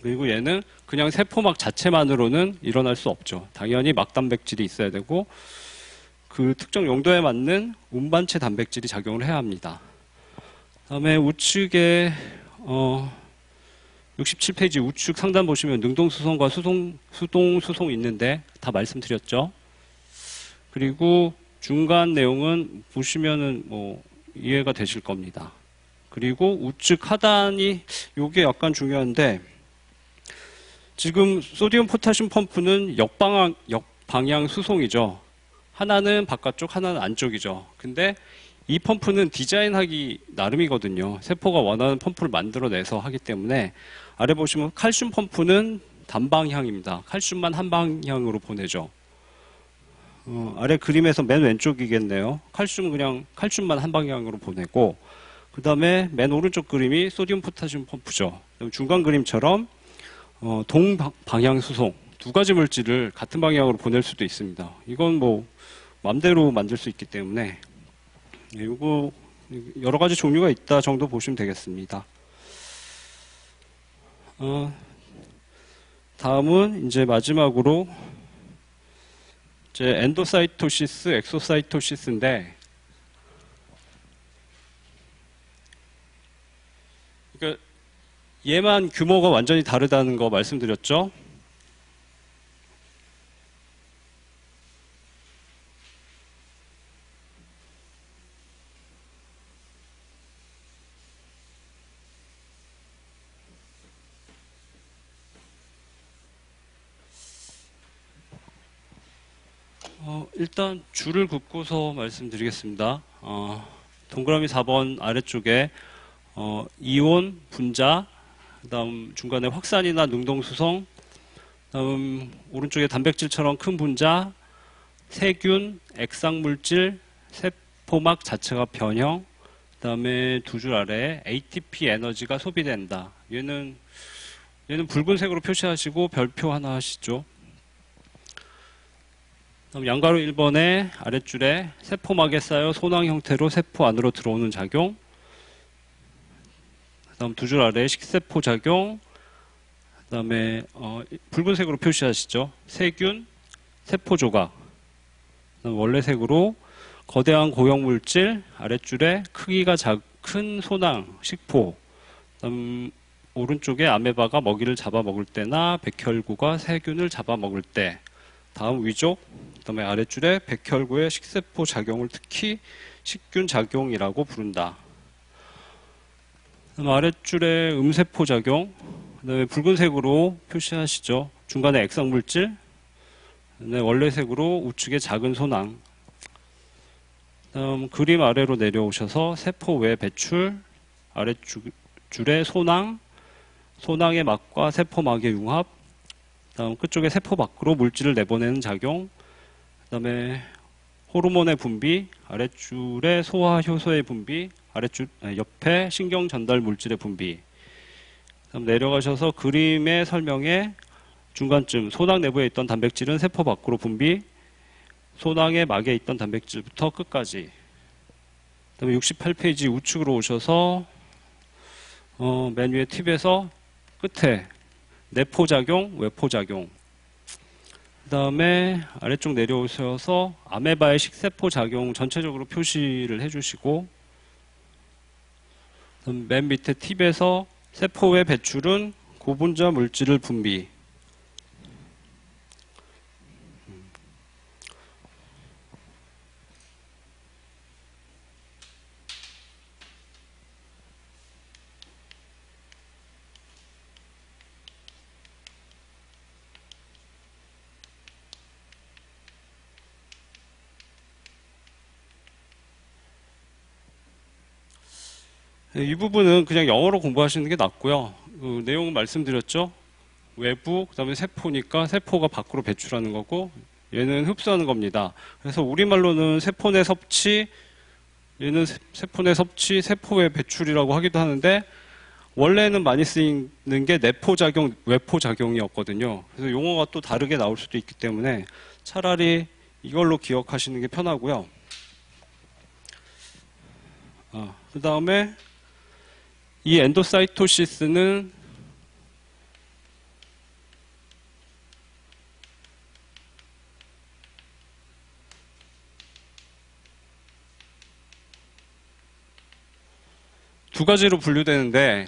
그리고 얘는 그냥 세포막 자체만으로는 일어날 수 없죠. 당연히 막단백질이 있어야 되고 그 특정 용도에 맞는 운반체 단백질이 작용을 해야 합니다. 다음에 우측에 67페이지 우측 상단 보시면 능동수송과 수동수송 있는데 다 말씀드렸죠. 그리고 중간 내용은 보시면은 뭐 이해가 되실 겁니다. 그리고 우측 하단이 요게 약간 중요한데 지금 소디움 포타슘 펌프는 역방향 수송이죠. 하나는 바깥쪽, 하나는 안쪽이죠. 근데 이 펌프는 디자인하기 나름이거든요. 세포가 원하는 펌프를 만들어내서 하기 때문에 아래 보시면 칼슘 펌프는 단방향입니다. 칼슘만 한 방향으로 보내죠. 아래 그림에서 맨 왼쪽이겠네요. 칼슘은 그냥 칼슘만 한 방향으로 보내고 그 다음에 맨 오른쪽 그림이 소디움 포타슘 펌프죠. 중간 그림처럼 동방향 수송 두 가지 물질을 같은 방향으로 보낼 수도 있습니다. 이건 뭐 맘대로 만들 수 있기 때문에 이거 여러 가지 종류가 있다 정도 보시면 되겠습니다. 다음은 이제 마지막으로 이제 엔도사이토시스, 엑소사이토시스인데 그러니까 얘만 규모가 완전히 다르다는 거 말씀드렸죠. 일단 줄을 긋고서 말씀드리겠습니다. 동그라미 4번 아래쪽에 이온, 분자, 그다음 중간에 확산이나 능동수성, 그다음 오른쪽에 단백질처럼 큰 분자, 세균, 액상물질, 세포막 자체가 변형, 그다음에 두 줄 아래 ATP 에너지가 소비된다. 얘는 붉은색으로 표시하시고 별표 하나 하시죠. 그다음 양가로 1번에 아랫줄에 세포막에 쌓여 소낭 형태로 세포 안으로 들어오는 작용, 그다음 두 줄 아래 식세포 작용, 그다음에 붉은색으로 표시하시죠. 세균, 세포 조각, 그다음 원래색으로 거대한 고형물질, 아랫줄에 크기가 큰 소낭, 식포, 그다음 오른쪽에 아메바가 먹이를 잡아먹을 때나 백혈구가 세균을 잡아먹을 때, 다음 위쪽, 그다음에 아랫줄에 백혈구의 식세포 작용을 특히 식균 작용이라고 부른다. 그다음 아랫줄에 음세포 작용, 그다음에 붉은색으로 표시하시죠. 중간에 액상물질, 원래색으로 우측에 작은 소낭. 다음 그림 아래로 내려오셔서 세포 외 배출, 아랫줄에 소낭, 소낭의 막과 세포막의 융합, 다음 끝쪽에 세포 밖으로 물질을 내보내는 작용, 그다음에 호르몬의 분비, 아랫줄에 소화 효소의 분비, 옆에 신경 전달 물질의 분비. 다음 내려가셔서 그림의 설명에 중간쯤 소낭 내부에 있던 단백질은 세포 밖으로 분비, 소낭의 막에 있던 단백질부터 끝까지. 그다음에 68페이지 우측으로 오셔서 맨 위에 팁에서 끝에 내포작용, 외포작용. 그 다음에 아래쪽 내려오셔서 아메바의 식세포 작용 전체적으로 표시를 해주시고, 맨 밑에 팁에서 세포의 배출은 고분자 물질을 분비. 이 부분은 그냥 영어로 공부하시는 게 낫고요. 그 내용은 말씀드렸죠. 외부, 그다음에 세포니까 세포가 밖으로 배출하는 거고, 얘는 흡수하는 겁니다. 그래서 우리말로는 세포 내 섭취, 얘는 세포 내 섭취, 세포 외 배출이라고 하기도 하는데, 원래는 많이 쓰이는 게 내포작용, 외포작용이었거든요. 그래서 용어가 또 다르게 나올 수도 있기 때문에 차라리 이걸로 기억하시는 게 편하고요. 그 다음에 이 엔도사이토시스는 두 가지로 분류되는데,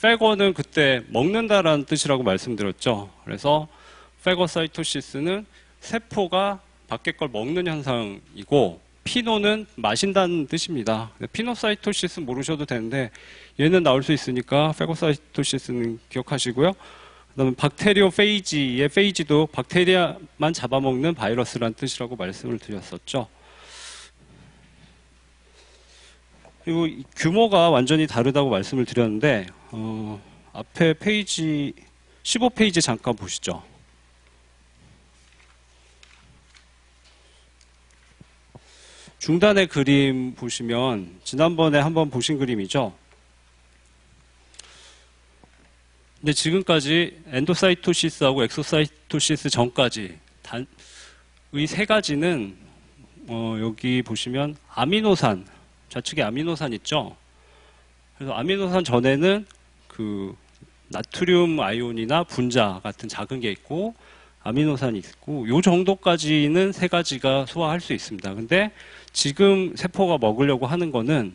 페거는 그때 먹는다라는 뜻이라고 말씀드렸죠. 그래서 페거사이토시스는 세포가 밖에 걸 먹는 현상이고, 피노는 마신다는 뜻입니다. 피노사이토시스 모르셔도 되는데 얘는 나올 수 있으니까 페고사이토시스는 기억하시고요. 그다음에 박테리오페이지의 페이지도 박테리아만 잡아먹는 바이러스라는 뜻이라고 말씀을 드렸었죠. 그리고 규모가 완전히 다르다고 말씀을 드렸는데 앞에 페이지 15페이지 잠깐 보시죠. 중단의 그림 보시면 지난번에 한번 보신 그림이죠. 근데 지금까지 엔도사이토시스하고 엑소사이토시스 전까지 이 세 가지는 여기 보시면 아미노산, 좌측에 아미노산 있죠. 그래서 아미노산 전에는 그 나트륨 아이온이나 분자 같은 작은 게 있고 아미노산이 있고 요 정도까지는 세 가지가 소화할 수 있습니다. 근데 지금 세포가 먹으려고 하는 거는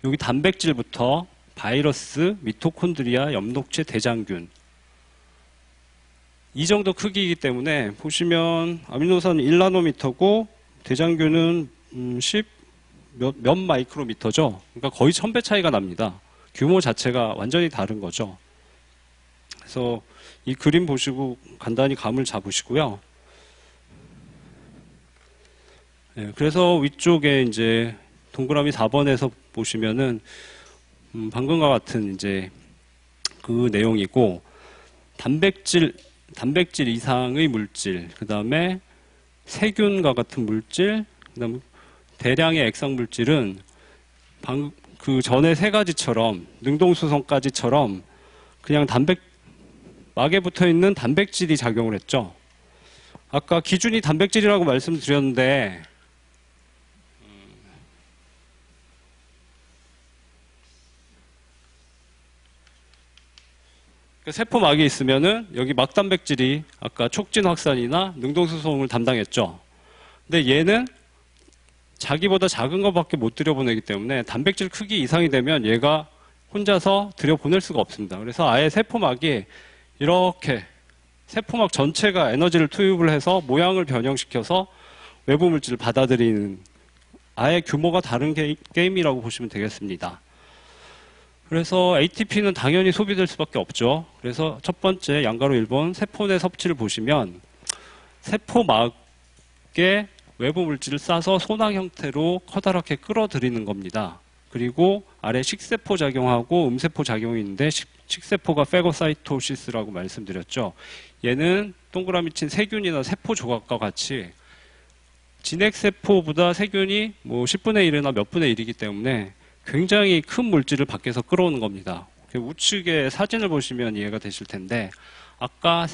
여기 단백질부터 바이러스, 미토콘드리아, 엽록체, 대장균 이 정도 크기이기 때문에 보시면 아미노산 1나노미터고 대장균은 몇 마이크로미터죠. 그러니까 거의 1000배 차이가 납니다. 규모 자체가 완전히 다른 거죠. 그래서 이 그림 보시고 간단히 감을 잡으시고요. 네, 그래서 위쪽에 이제 동그라미 4번에서 보시면은 방금과 같은 이제 그 내용이고, 단백질 이상의 물질, 그 다음에 세균과 같은 물질, 그 다음에 대량의 액상 물질은 그 전에 세 가지처럼 능동수성까지처럼 그냥 막에 붙어 있는 단백질이 작용을 했죠. 아까 기준이 단백질이라고 말씀드렸는데 세포막이 있으면은 여기 막단백질이 아까 촉진 확산이나 능동수송을 담당했죠. 근데 얘는 자기보다 작은 것밖에 못 들여보내기 때문에 단백질 크기 이상이 되면 얘가 혼자서 들여보낼 수가 없습니다. 그래서 아예 세포막이 이렇게 세포막 전체가 에너지를 투입을 해서 모양을 변형시켜서 외부 물질을 받아들이는 아예 규모가 다른 게임이라고 보시면 되겠습니다. 그래서 ATP는 당연히 소비될 수밖에 없죠. 그래서 첫 번째 양가로 1번 세포 내 섭취를 보시면 세포막에 외부 물질을 싸서 소낭 형태로 커다랗게 끌어들이는 겁니다. 그리고 아래 식세포 작용하고 음세포 작용이 있는데 식세포가 페고사이토시스라고 말씀드렸죠. 얘는 동그라미 친 세균이나 세포 조각과 같이 진핵세포보다 세균이 뭐 10분의 1이나 몇 분의 1이기 때문에 굉장히 큰 물질을 밖에서 끌어오는 겁니다. 우측에 사진을 보시면 이해가 되실 텐데 아까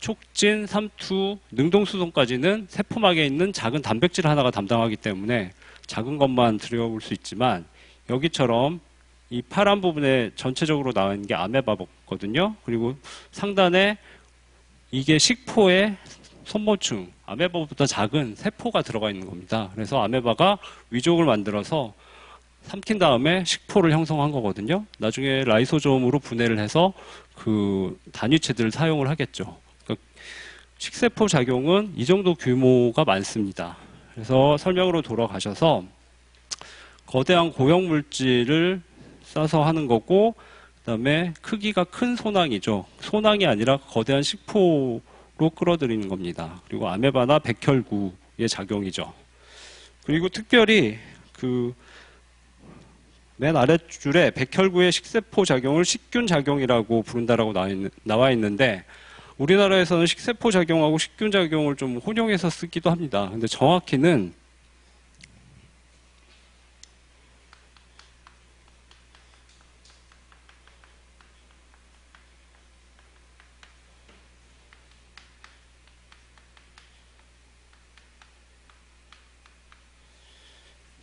촉진, 삼투, 능동수송까지는 세포막에 있는 작은 단백질 하나가 담당하기 때문에 작은 것만 들여올 수 있지만 여기처럼 이 파란 부분에 전체적으로 나와 있는 게 아메바거든요. 그리고 상단에 이게 식포의 손모충, 아메바보다 작은 세포가 들어가 있는 겁니다. 그래서 아메바가 위족을 만들어서 삼킨 다음에 식포를 형성한 거거든요. 나중에 라이소솜으로 분해를 해서 그 단위체들을 사용을 하겠죠. 그러니까 식세포 작용은 이 정도 규모가 많습니다. 그래서 설명으로 돌아가셔서 거대한 고형 물질을 싸서 하는 거고, 그다음에 크기가 큰 소낭이죠. 소낭이 아니라 거대한 식포로 끌어들이는 겁니다. 그리고 아메바나 백혈구의 작용이죠. 그리고 특별히 그 맨 아랫줄에 백혈구의 식세포 작용을 식균 작용이라고 부른다라고 나와 있는데 우리나라에서는 식세포 작용하고 식균 작용을 좀 혼용해서 쓰기도 합니다. 근데 정확히는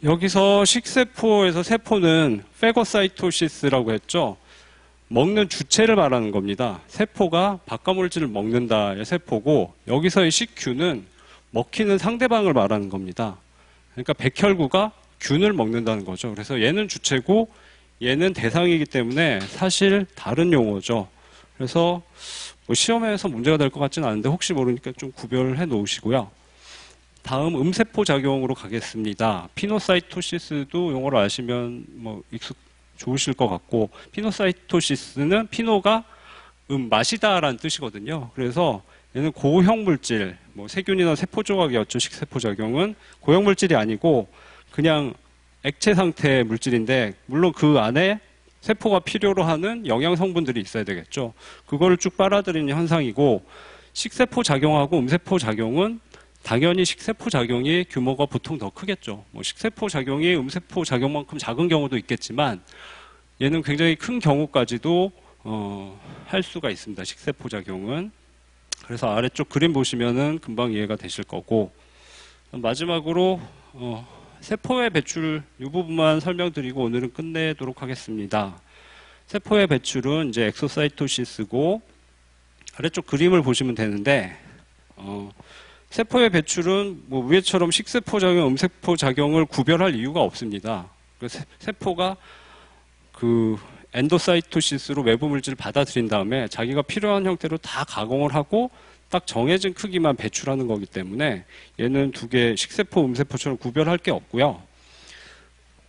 여기서 식세포에서 세포는 페고사이토시스라고 했죠. 먹는 주체를 말하는 겁니다. 세포가 발과물질을 먹는다의 세포고 여기서의 식균은 먹히는 상대방을 말하는 겁니다. 그러니까 백혈구가 균을 먹는다는 거죠. 그래서 얘는 주체고 얘는 대상이기 때문에 사실 다른 용어죠. 그래서 뭐 시험에서 문제가 될 것 같지는 않은데 혹시 모르니까 좀 구별해 놓으시고요. 다음 음세포 작용으로 가겠습니다. 피노사이토시스도 용어를 아시면 뭐 좋으실 것 같고, 피노사이토시스는 피노가 마시다라는 뜻이거든요. 그래서 얘는 고형 물질, 뭐 세균이나 세포 조각이었죠. 식세포 작용은 고형 물질이 아니고 그냥 액체 상태의 물질인데, 물론 그 안에 세포가 필요로 하는 영양 성분들이 있어야 되겠죠. 그거를 쭉 빨아들이는 현상이고, 식세포 작용하고 음세포 작용은 당연히 식세포 작용이 규모가 보통 더 크겠죠. 뭐 식세포 작용이 음세포 작용만큼 작은 경우도 있겠지만 얘는 굉장히 큰 경우까지도 할 수가 있습니다. 식세포 작용은. 그래서 아래쪽 그림 보시면은 금방 이해가 되실 거고, 마지막으로 세포의 배출 이 부분만 설명드리고 오늘은 끝내도록 하겠습니다. 세포의 배출은 이제 엑소사이토시스고 아래쪽 그림을 보시면 되는데 세포의 배출은 뭐 위에처럼 식세포 작용, 음세포 작용을 구별할 이유가 없습니다. 세포가 그 엔도사이토시스로 외부 물질을 받아들인 다음에 자기가 필요한 형태로 다 가공을 하고 딱 정해진 크기만 배출하는 거기 때문에 얘는 두 개 식세포, 음세포처럼 구별할 게 없고요.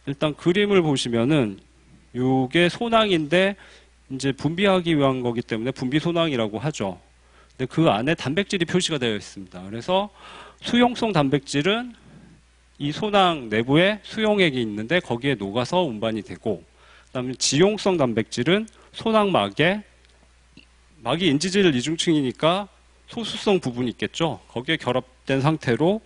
일단 그림을 보시면은 이게 소낭인데 이제 분비하기 위한 거기 때문에 분비소낭이라고 하죠. 근데 그 안에 단백질이 표시가 되어 있습니다. 그래서 수용성 단백질은 이 소낭 내부에 수용액이 있는데 거기에 녹아서 운반이 되고, 그다음에 지용성 단백질은 소낭막에, 막이 인지질 이중층이니까 소수성 부분이 있겠죠. 거기에 결합된 상태로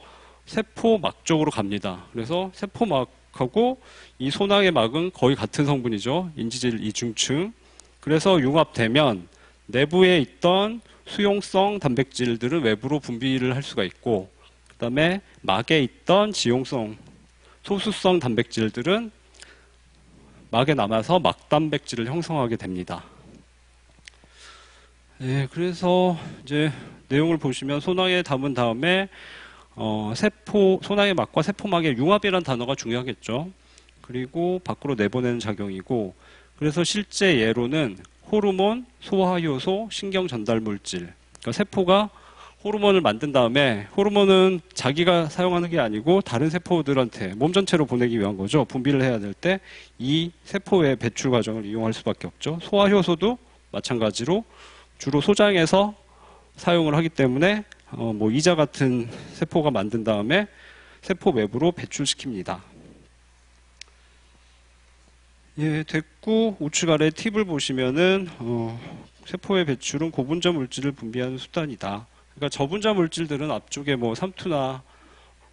세포막 쪽으로 갑니다. 그래서 세포막하고 이 소낭의 막은 거의 같은 성분이죠. 인지질 이중층. 그래서 융합되면 내부에 있던 수용성 단백질들은 외부로 분비를 할 수가 있고, 그 다음에 막에 있던 지용성, 소수성 단백질들은 막에 남아서 막단백질을 형성하게 됩니다. 네, 그래서 이제 내용을 보시면 소낭에 담은 다음에 소낭의 막과 세포막의 융합이라는 단어가 중요하겠죠. 그리고 밖으로 내보내는 작용이고, 그래서 실제 예로는 호르몬, 소화효소, 신경 전달 물질. 그러니까 세포가 호르몬을 만든 다음에, 호르몬은 자기가 사용하는 게 아니고 다른 세포들한테 몸 전체로 보내기 위한 거죠. 분비를 해야 될 때 이 세포의 배출 과정을 이용할 수밖에 없죠. 소화효소도 마찬가지로 주로 소장에서 사용을 하기 때문에 뭐 이자 같은 세포가 만든 다음에 세포 외부로 배출시킵니다. 예, 됐고 우측 아래 팁을 보시면은 세포의 배출은 고분자 물질을 분비하는 수단이다. 그러니까 저분자 물질들은 앞쪽에 뭐 삼투나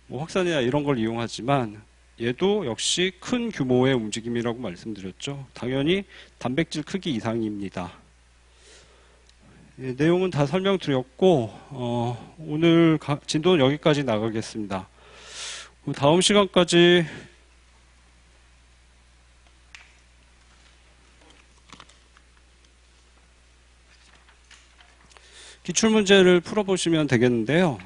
뭐 확산이나 이런 걸 이용하지만 얘도 역시 큰 규모의 움직임이라고 말씀드렸죠. 당연히 단백질 크기 이상입니다. 예, 내용은 다 설명드렸고 오늘 진도는 여기까지 나가겠습니다. 다음 시간까지 기출문제를 풀어보시면 되겠는데요.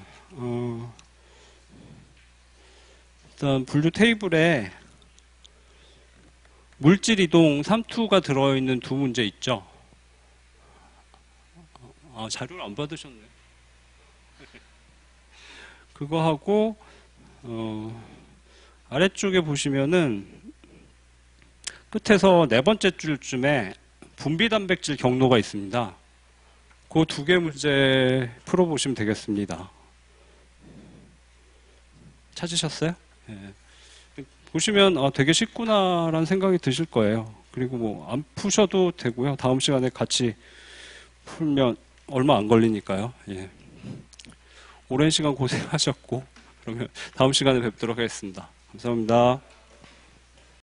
일단 분류 테이블에 물질 이동 3투가 들어있는 두 문제 있죠. 자료를 안 받으셨네. 그거 하고 아래쪽에 보시면은 끝에서 네 번째 줄쯤에 분비 단백질 경로가 있습니다. 그 두 개 문제 풀어보시면 되겠습니다. 찾으셨어요? 예. 보시면 되게 쉽구나라는 생각이 드실 거예요. 그리고 뭐 안 푸셔도 되고요. 다음 시간에 같이 풀면 얼마 안 걸리니까요. 예. 오랜 시간 고생하셨고 그러면 다음 시간에 뵙도록 하겠습니다. 감사합니다.